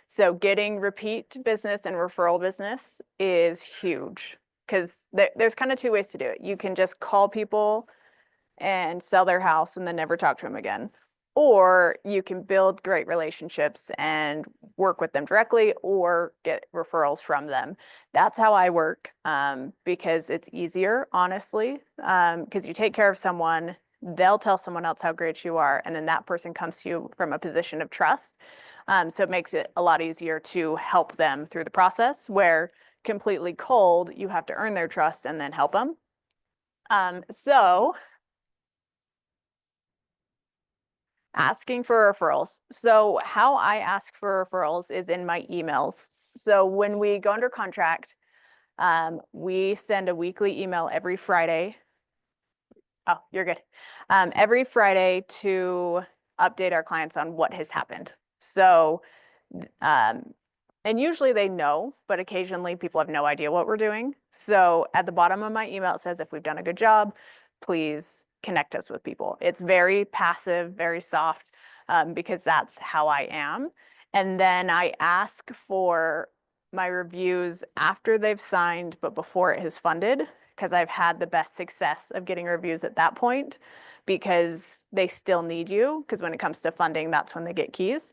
So getting repeat business and referral business is huge, because there's kind of 2 ways to do it. You can just call people and sell their house and then never talk to them again. Or you can build great relationships and work with them directly or get referrals from them. That's how I work, because it's easier, honestly, because you take care of someone, they'll tell someone else how great you are, and then that person comes to you from a position of trust. So it makes it a lot easier to help them through the process, where completely cold, you have to earn their trust and then help them. So asking for referrals. So how I ask for referrals is in my emails. So when we go under contract, we send a weekly email every Friday. Oh, you're good. Every Friday to update our clients on what has happened. So And usually they know, but occasionally people have no idea what we're doing. So at the bottom of my email, it says, if we've done a good job, please connect us with people. It's very passive, very soft, because that's how I am. And then I ask for my reviews after they've signed, but before it has funded, because I've had the best success of getting reviews at that point, because they still need you, because when it comes to funding, that's when they get keys.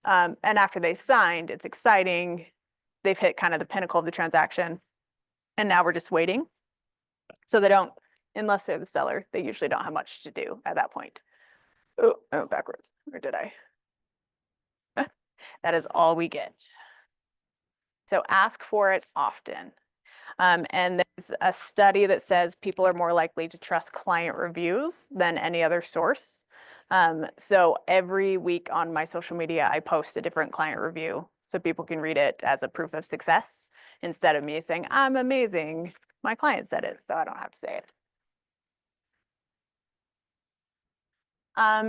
And after they've signed, it's exciting. They've hit kind of the pinnacle of the transaction. And now we're just waiting. So they don't, unless they're the seller, they usually don't have much to do at that point. Oh, I went backwards. Or did I? That is all we get. So ask for it often. And there's a study that says people are more likely to trust client reviews than any other source. So every week on my social media, I post a different client review so people can read it as a proof of success instead of me saying, I'm amazing. My client said it, so I don't have to say it.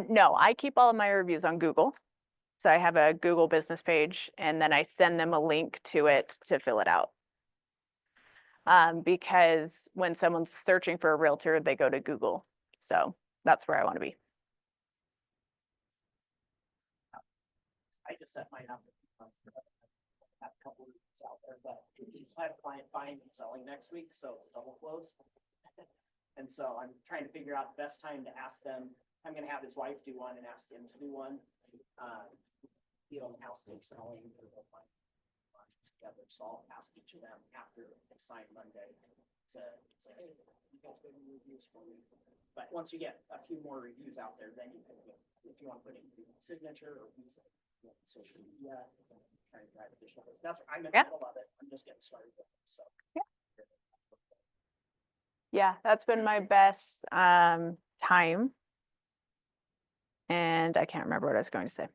No, I keep all of my reviews on Google. So I have a Google business page and then I send them a link to it to fill it out. Because when someone's searching for a realtor, they go to Google. So that's where I want to be. I just set mine up. Have a couple of weeks out there, but I have a client buying and selling next week, so it's a double close. And so I'm trying to figure out the best time to ask them. I'm gonna have his wife do one and ask him to do one. You know, house they're selling. Together, so I'll ask each of them after they sign Monday to say, hey, you guys got any reviews for me? But once you get a few more reviews out there, then you can, if you want to put in your signature or use it, social media, try and drive additional business. That's, I'm in the middle of it. I'm just getting started with it, so. Yeah, that's been my best time. And I can't remember what I was going to say.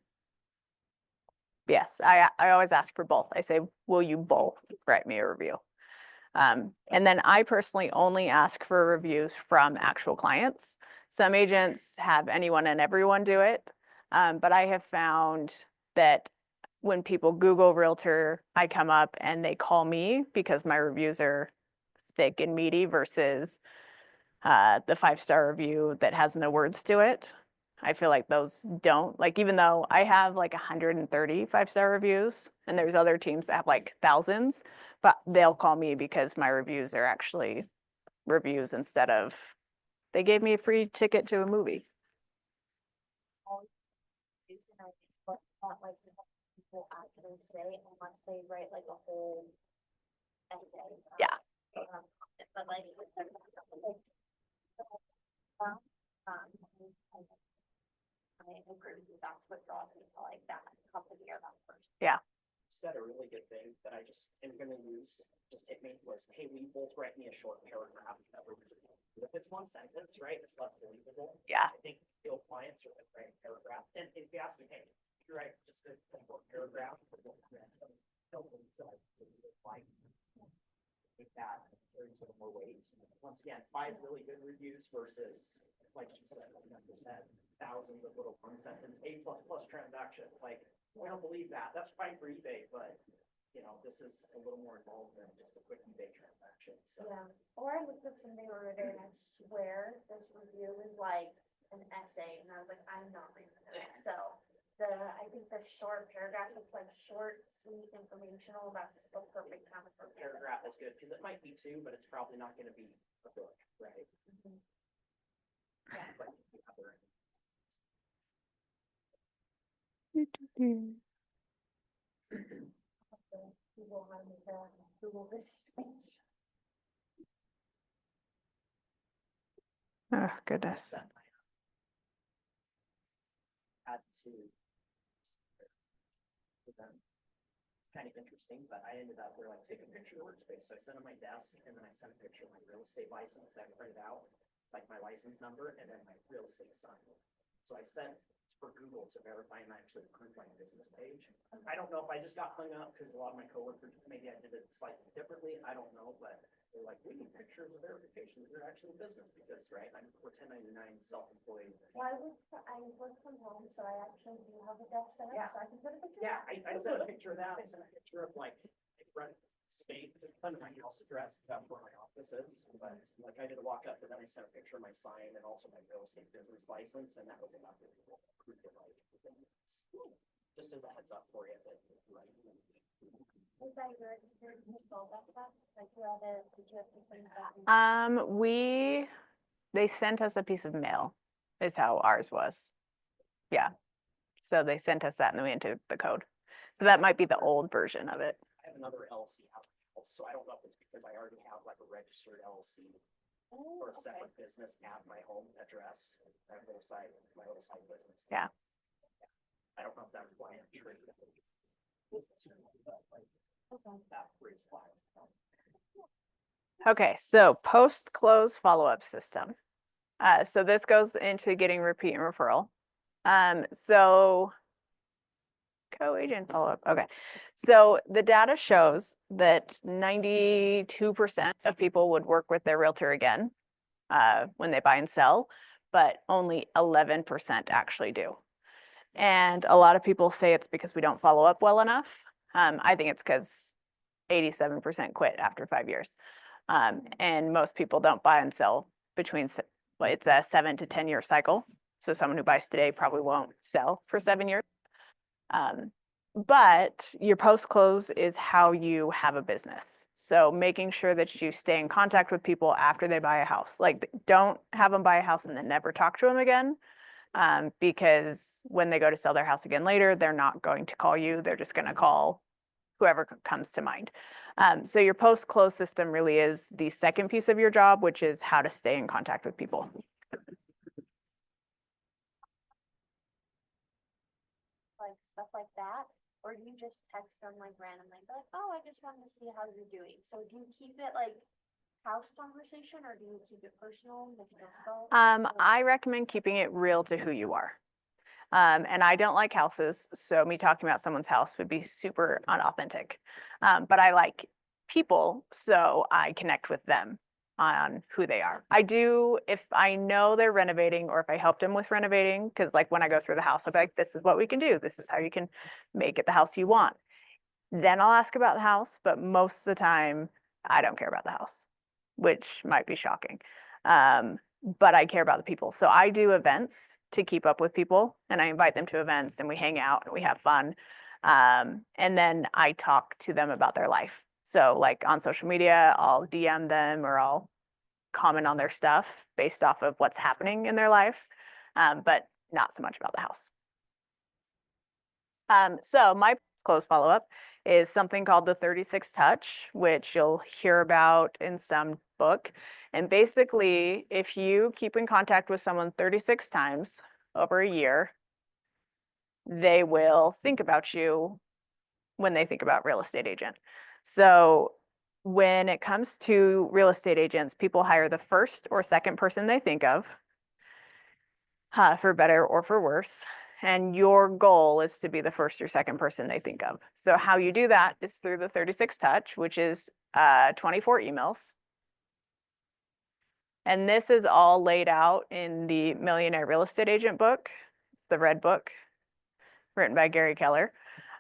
Yes, I always ask for both. I say, will you both write me a review? And then I personally only ask for reviews from actual clients. Some agents have anyone and everyone do it. But I have found that when people Google realtor, I come up and they call me because my reviews are thick and meaty versus the 5-star review that has no words to it. I feel like those don't, like, even though I have like 130 5-star reviews and there's other teams that have like thousands, but they'll call me because my reviews are actually reviews instead of, they gave me a free ticket to a movie. But not like what people actually say unless they write like a whole essay. Yeah. But like, I agree with you, that's what draws me to like that company or that person. Yeah. Said a really good thing that I just am gonna use, just hit me, was, hey, will you both write me a short paragraph that we're doing? Because if it's one sentence, right, it's less believable. Yeah. I think field clients are gonna write a paragraph, and if you ask me, hey, you write just a short paragraph. With that, there's sort of more weight. Once again, 5 really good reviews versus, like you said, thousands of little one sentence, A++ transaction, like, we don't believe that. That's fine for eBay, but you know, this is a little more involved than just a quick eBay transaction, so. Yeah, or I looked up something over there and I swear this review is like an essay and I was like, I'm not reading it. So I think the short paragraph is like short, sweet, informational, that's the perfect kind of Paragraph is good, because it might be 2, but it's probably not gonna be a book, right? But you have the- Google this page. Oh, goodness. Had to. Kind of interesting, but I ended up where like taking a picture of workspace. So I sent it on my desk and then I sent a picture of my real estate license that I printed out, like my license number and then my real estate sign. So I sent for Google to verify and actually print my business page. I don't know if I just got hung up because a lot of my coworkers, maybe I did it slightly differently. I don't know, but they're like, we need pictures of verification that you're actually in business because, right, we're 1099 self-employed. Well, I work from home, so I actually do have a desk set Yeah. up, so I can put a picture. Yeah, I sent a picture of that. I sent a picture of like rent space, just under my house address, that's where my office is. But like I did a walk up, and then I sent a picture of my sign and also my real estate business license, and that was enough to prove it, like, just as a heads up for you. Right. Was that your goal, Becca? Like, did you have to send that? They sent us a piece of mail, is how ours was. Yeah. So they sent us that and then we entered the code. So that might be the old version of it. I have another LLC out, so I don't know if it's because I already have like a registered LLC Oh, or a okay. separate business at my home address. I have a little side, my little side business. Yeah. I don't know if that's why I'm sure. Okay. That raised flag. Okay, so post-close follow-up system. So this goes into getting repeat and referral. So co-agent follow-up, okay. So the data shows that 92% of people would work with their realtor again when they buy and sell, but only 11% actually do. And a lot of people say it's because we don't follow up well enough. I think it's because 87% quit after 5 years. And most people don't buy and sell between, well, it's a 7 to 10 year cycle. So someone who buys today probably won't sell for 7 years. But your post-close is how you have a business. So making sure that you stay in contact with people after they buy a house. Like, don't have them buy a house and then never talk to them again. Because when they go to sell their house again later, they're not going to call you. They're just going to call whoever comes to mind. So your post-close system really is the second piece of your job, which is how to stay in contact with people. Like stuff like that, or do you just text them like randomly, be like, oh, I just wanted to see how you're doing? So do you keep it like house conversation, or do you keep it personal, mix of both? So- I recommend keeping it real to who you are. And I don't like houses, so me talking about someone's house would be super unauthentic. But I like people, so I connect with them on who they are. I do, if I know they're renovating or if I helped them with renovating, because like when I go through the house, I'll be like, this is what we can do. This is how you can make it the house you want. Then I'll ask about the house, but most of the time, I don't care about the house, which might be shocking. But I care about the people. So I do events to keep up with people and I invite them to events and we hang out and we have fun. And then I talk to them about their life. So like on social media, I'll DM them or I'll comment on their stuff based off of what's happening in their life, but not so much about the house. So my close follow-up is something called the 36 touch, which you'll hear about in some book. And basically, if you keep in contact with someone 36 times over a year, they will think about you when they think about real estate agent. So when it comes to real estate agents, people hire the first or second person they think of, for better or for worse. And your goal is to be the first or second person they think of. So how you do that is through the 36 touch, which is 24 emails. And this is all laid out in the Millionaire Real Estate Agent book. It's the red book written by Gary Keller.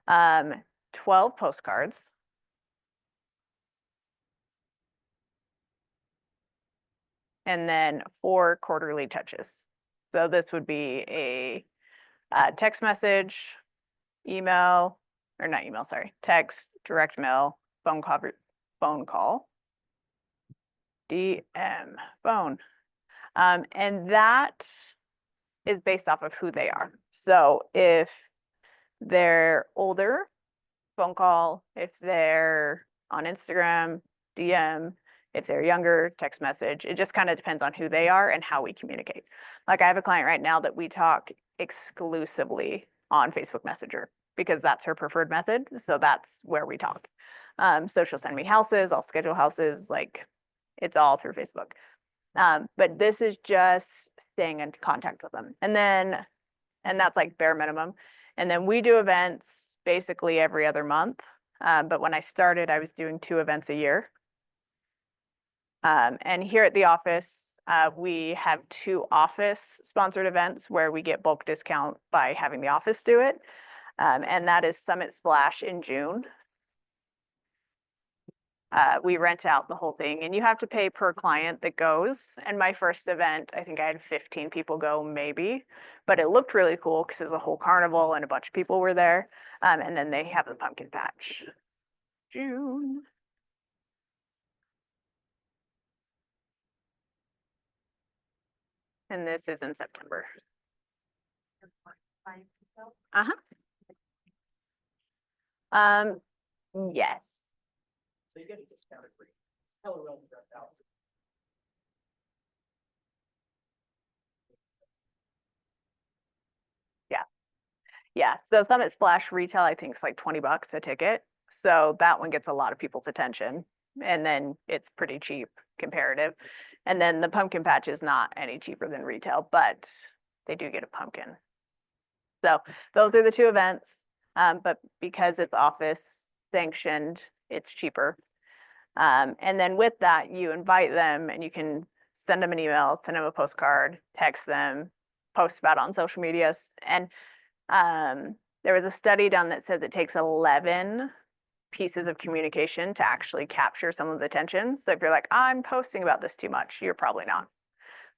12 postcards. And then 4 quarterly touches. So this would be a text message, email, or not email, sorry, text, direct mail, phone call, DM, phone. And that is based off of who they are. So if they're older, phone call. If they're on Instagram, DM. If they're younger, text message. It just kind of depends on who they are and how we communicate. Like I have a client right now that we talk exclusively on Facebook Messenger because that's her preferred method. So that's where we talk. So she'll send me houses, I'll schedule houses, like it's all through Facebook. But this is just staying in contact with them. And that's like bare minimum. And then we do events basically every other month. But when I started, I was doing 2 events a year. And here at the office, we have 2 office sponsored events where we get bulk discount by having the office do it. And that is Summit Splash in June. We rent out the whole thing and you have to pay per client that goes. And my first event, I think I had 15 people go maybe, but it looked really cool because it was a whole carnival and a bunch of people were there. And then they have the pumpkin patch. June. And this is in September. Uh-huh. Yes. So you get a discounted rate. Hello, well, that's out. Yeah, so Summit Splash retail, I think is like 20 bucks a ticket. So that one gets a lot of people's attention. And then it's pretty cheap comparative. And then the pumpkin patch is not any cheaper than retail, but they do get a pumpkin. So those are the 2 events. But because it's office sanctioned, it's cheaper. And then with that, you invite them and you can send them an email, send them a postcard, text them, post about it on social medias. And there was a study done that says it takes 11 pieces of communication to actually capture someone's attention. So if you're like, I'm posting about this too much, you're probably not.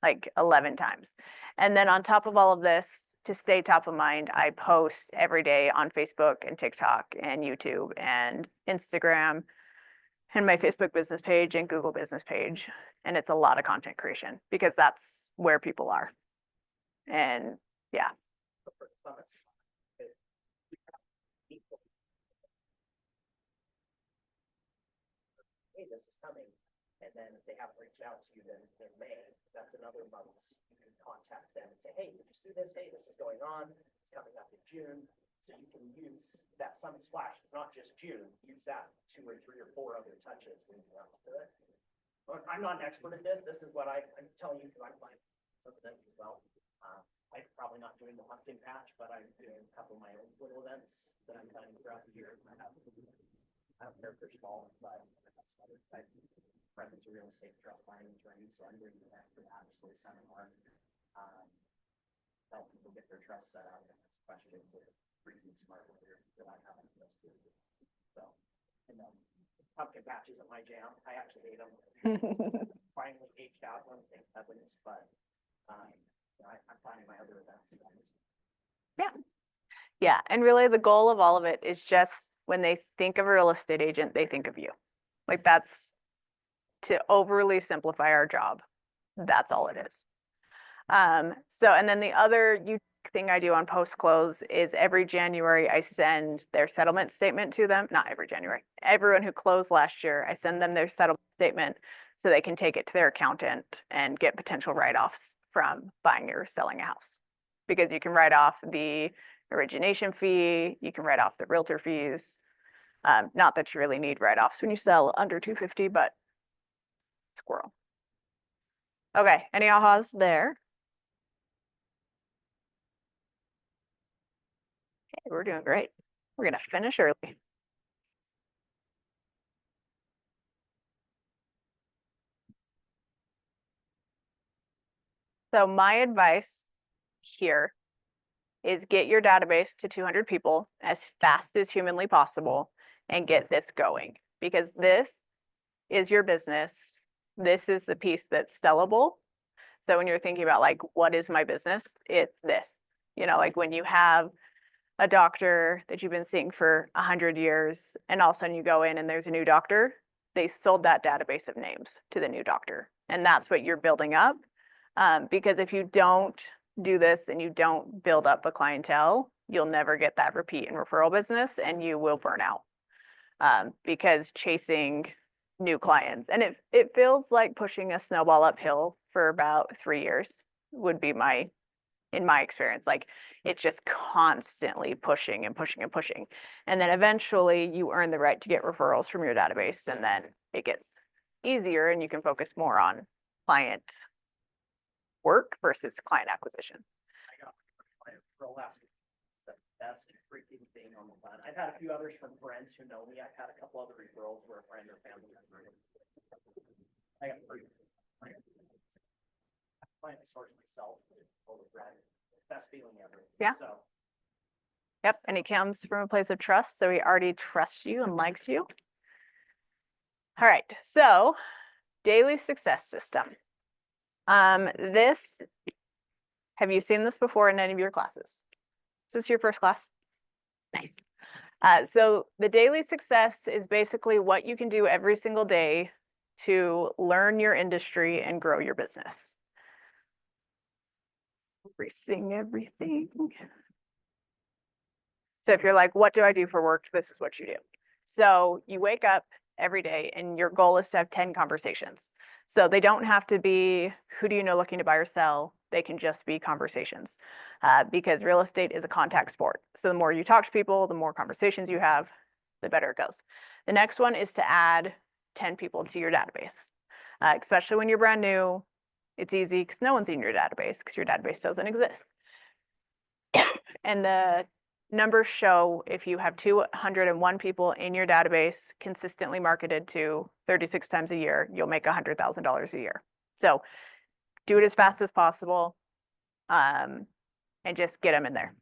Like 11 times. And then on top of all of this, to stay top of mind, I post every day on Facebook and TikTok and YouTube and Instagram and my Facebook business page and Google business page. And it's a lot of content creation because that's where people are. And yeah. So for the summit, hey, this is coming. And then if they haven't reached out to you, then in May, that's another month. You can contact them and say, hey, did you see this? Hey, this is going on. It's coming up in June. So you can use that Summit Splash. It's not just June. Use that 2 or 3 or 4 other touches leading up to it. Look, I'm not an expert at this. This is what I'm telling you because I'm playing some of this as well. I'm probably not doing the pumpkin patch, but I'm doing a couple of my own little events that I'm planning throughout the year. I don't care if they're small, but I friends of real estate trust finance training, so I'm doing that for that actually seminar. Help people get their trust set up and ask questions or reading smart later that I haven't access to. So, and then pumpkin patch isn't my jam. I actually hate them. Finally aged out one thing evidence, but I'm finding my other events. Yeah. Yeah. And really the goal of all of it is just when they think of a real estate agent, they think of you. Like that's to overly simplify our job. That's all it is. So, and then the other thing I do on post close is every January I send their settlement statement to them. Not every January. Everyone who closed last year, I send them their settlement statement so they can take it to their accountant and get potential write-offs from buying or selling a house. Because you can write off the origination fee, you can write off the realtor fees. Not that you really need write-offs when you sell under 250, but squirrel. Okay, any ahas there? Okay, we're doing great. We're gonna finish early. So my advice here is get your database to 200 people as fast as humanly possible and get this going because this is your business. This is the piece that's sellable. So when you're thinking about like, what is my business? It's this, like when you have a doctor that you've been seeing for 100 years and all of a sudden you go in and there's a new doctor, they sold that database of names to the new doctor. And that's what you're building up. Because if you don't do this and you don't build up a clientele, you'll never get that repeat and referral business and you will burn out. Because chasing new clients, and it feels like pushing a snowball uphill for about 3 years would be in my experience, like it's just constantly pushing and pushing and pushing. And then eventually you earn the right to get referrals from your database and then it gets easier and you can focus more on client work versus client acquisition. I got my referral last week. The best freaking thing on the planet. I've had a few others from friends who know me. I've had a couple other referrals where a friend or family member. I got 3 source myself, totally rad. Best feeling ever. Yeah. So, Yep, and he comes from a place of trust, so he already trusts you and likes you. All right, so daily success system. This, have you seen this before in any of your classes? Is this your first class? Nice. So the daily success is basically what you can do every single day to learn your industry and grow your business. Everything. So if you're like, what do I do for work? This is what you do. So you wake up every day and your goal is to have 10 conversations. So they don't have to be, who do you know looking to buy or sell? They can just be conversations because real estate is a contact sport. So the more you talk to people, the more conversations you have, the better it goes. The next one is to add 10 people to your database, especially when you're brand new. It's easy because no one's in your database because your database doesn't exist. And the numbers show if you have 201 people in your database consistently marketed to 36 times a year, you'll make $100,000 a year. So do it as fast as possible and just get them in there.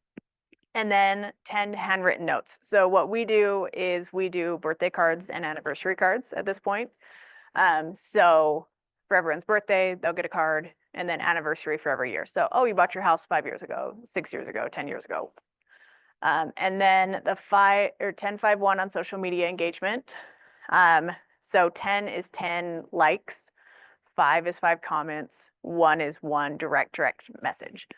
And then 10 handwritten notes. So what we do is we do birthday cards and anniversary cards at this point. So for everyone's birthday, they'll get a card, and then anniversary for every year. So, oh, you bought your house 5 years ago, 6 years ago, 10 years ago. And then the 10-5-1 on social media engagement. So 10 is 10 likes, 5 is 5 comments, 1 is 1 direct message.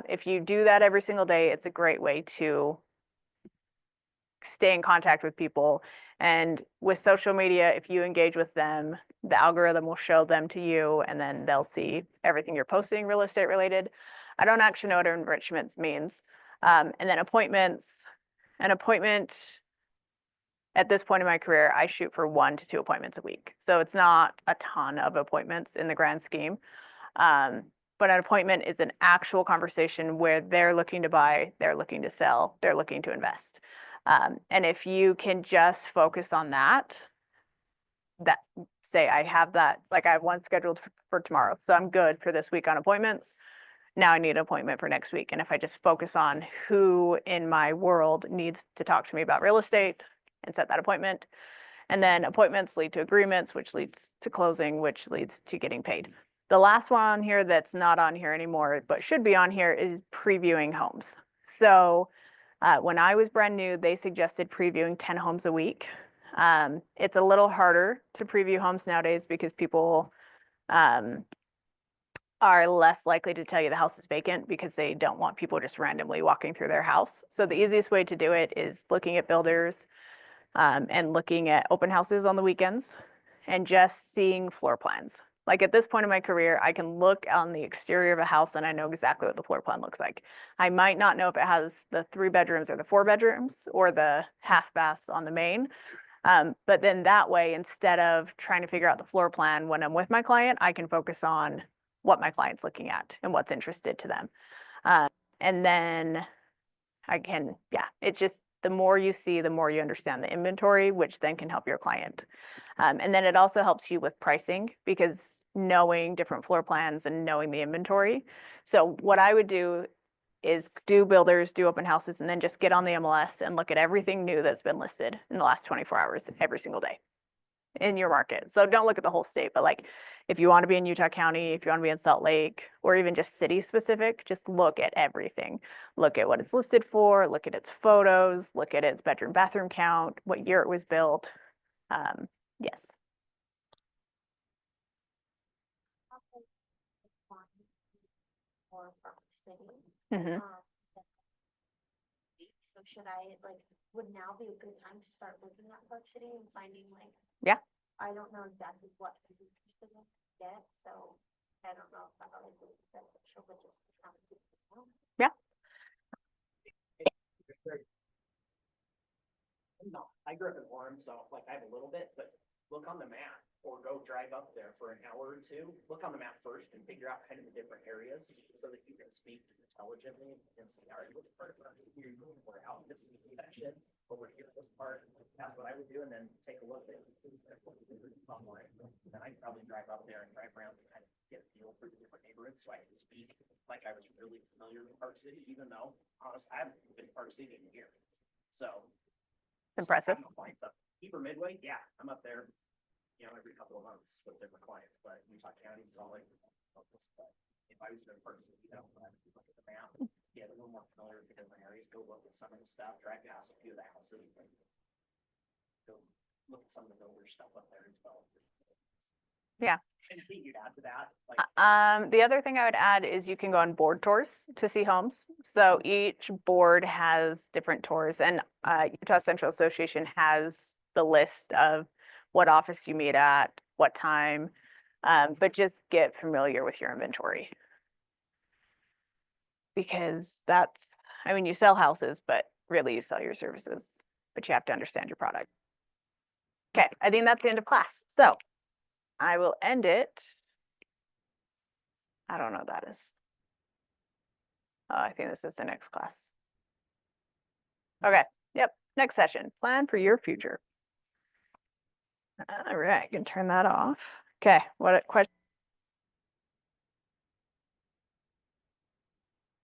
If you do that every single day, it's a great way to stay in contact with people. And with social media, if you engage with them, the algorithm will show them to you, and then they'll see everything you're posting real estate related. I don't actually know what enrichments means. And then appointments. An appointment, at this point in my career, I shoot for 1 to 2 appointments a week. So it's not a ton of appointments in the grand scheme. But an appointment is an actual conversation where they're looking to buy, they're looking to sell, they're looking to invest. And if you can just focus on that, say I have that, like I have one scheduled for tomorrow, so I'm good for this week on appointments. Now I need an appointment for next week. And if I just focus on who in my world needs to talk to me about real estate and set that appointment, and then appointments lead to agreements, which leads to closing, which leads to getting paid. The last one on here that's not on here anymore, but should be on here, is previewing homes. So when I was brand new, they suggested previewing 10 homes a week. It's a little harder to preview homes nowadays because people are less likely to tell you the house is vacant because they don't want people just randomly walking through their house. So the easiest way to do it is looking at builders and looking at open houses on the weekends and just seeing floor plans. Like at this point in my career, I can look on the exterior of a house and I know exactly what the floor plan looks like. I might not know if it has the 3 bedrooms or the 4 bedrooms or the half bath on the main. But then that way, instead of trying to figure out the floor plan when I'm with my client, I can focus on what my client's looking at and what's interested to them. And then I can, it's just the more you see, the more you understand the inventory, which then can help your client. And then it also helps you with pricing because knowing different floor plans and knowing the inventory. So what I would do is do builders, do open houses, and then just get on the MLS and look at everything new that's been listed in the last 24 hours every single day in your market. So don't look at the whole state, but like if you want to be in Utah County, if you want to be in Salt Lake, or even just city specific, just look at everything. Look at what it's listed for, look at its photos, look at its bedroom bathroom count, what year it was built. Yes. Or from the city. Mhm. So should I, like, would now be a good time to start looking at Park City and finding like? Yeah. I don't know exactly what I'm interested in yet, so I don't know if that like would be beneficial, but just kind of. Yeah. No, I grew up in Warren, so like I have a little bit, but look on the map or go drive up there for an hour or two. Look on the map first and figure out kind of the different areas so that you can speak intelligently and say, all right, which part of our city are you going for? Out in this section, over here, this part. That's what I would do, and then take a look at online. Then I'd probably drive up there and drive around and kind of get a feel for the different neighborhoods. board, so I can speak like I was really familiar with Park City, even though, honestly, I haven't been to Park City in a year. So. Impressive. having clients up, Heber Midway, yeah, I'm up there, you know, every couple of months with different clients, but Utah County is all like, but if I was in Park City, you know, I'd look at the map, get a little more familiar with the different areas, go look at some of the stuff, drive past a few of the houses, and go look at some of the builder stuff up there as well. Yeah. Anything you'd add to that? Like, The other thing I would add is you can go on board tours to see homes. So each board has different tours, and Utah Central Association has the list of what office you meet at, what time, but just get familiar with your inventory. Because that's, I mean, you sell houses, but really you sell your services, but you have to understand your product. Okay, I think that's the end of class. So I will end it. I don't know what that is. Oh, I think this is the next class. Okay, yep, next session, plan for your future. All right, I can turn that off. Okay, what question?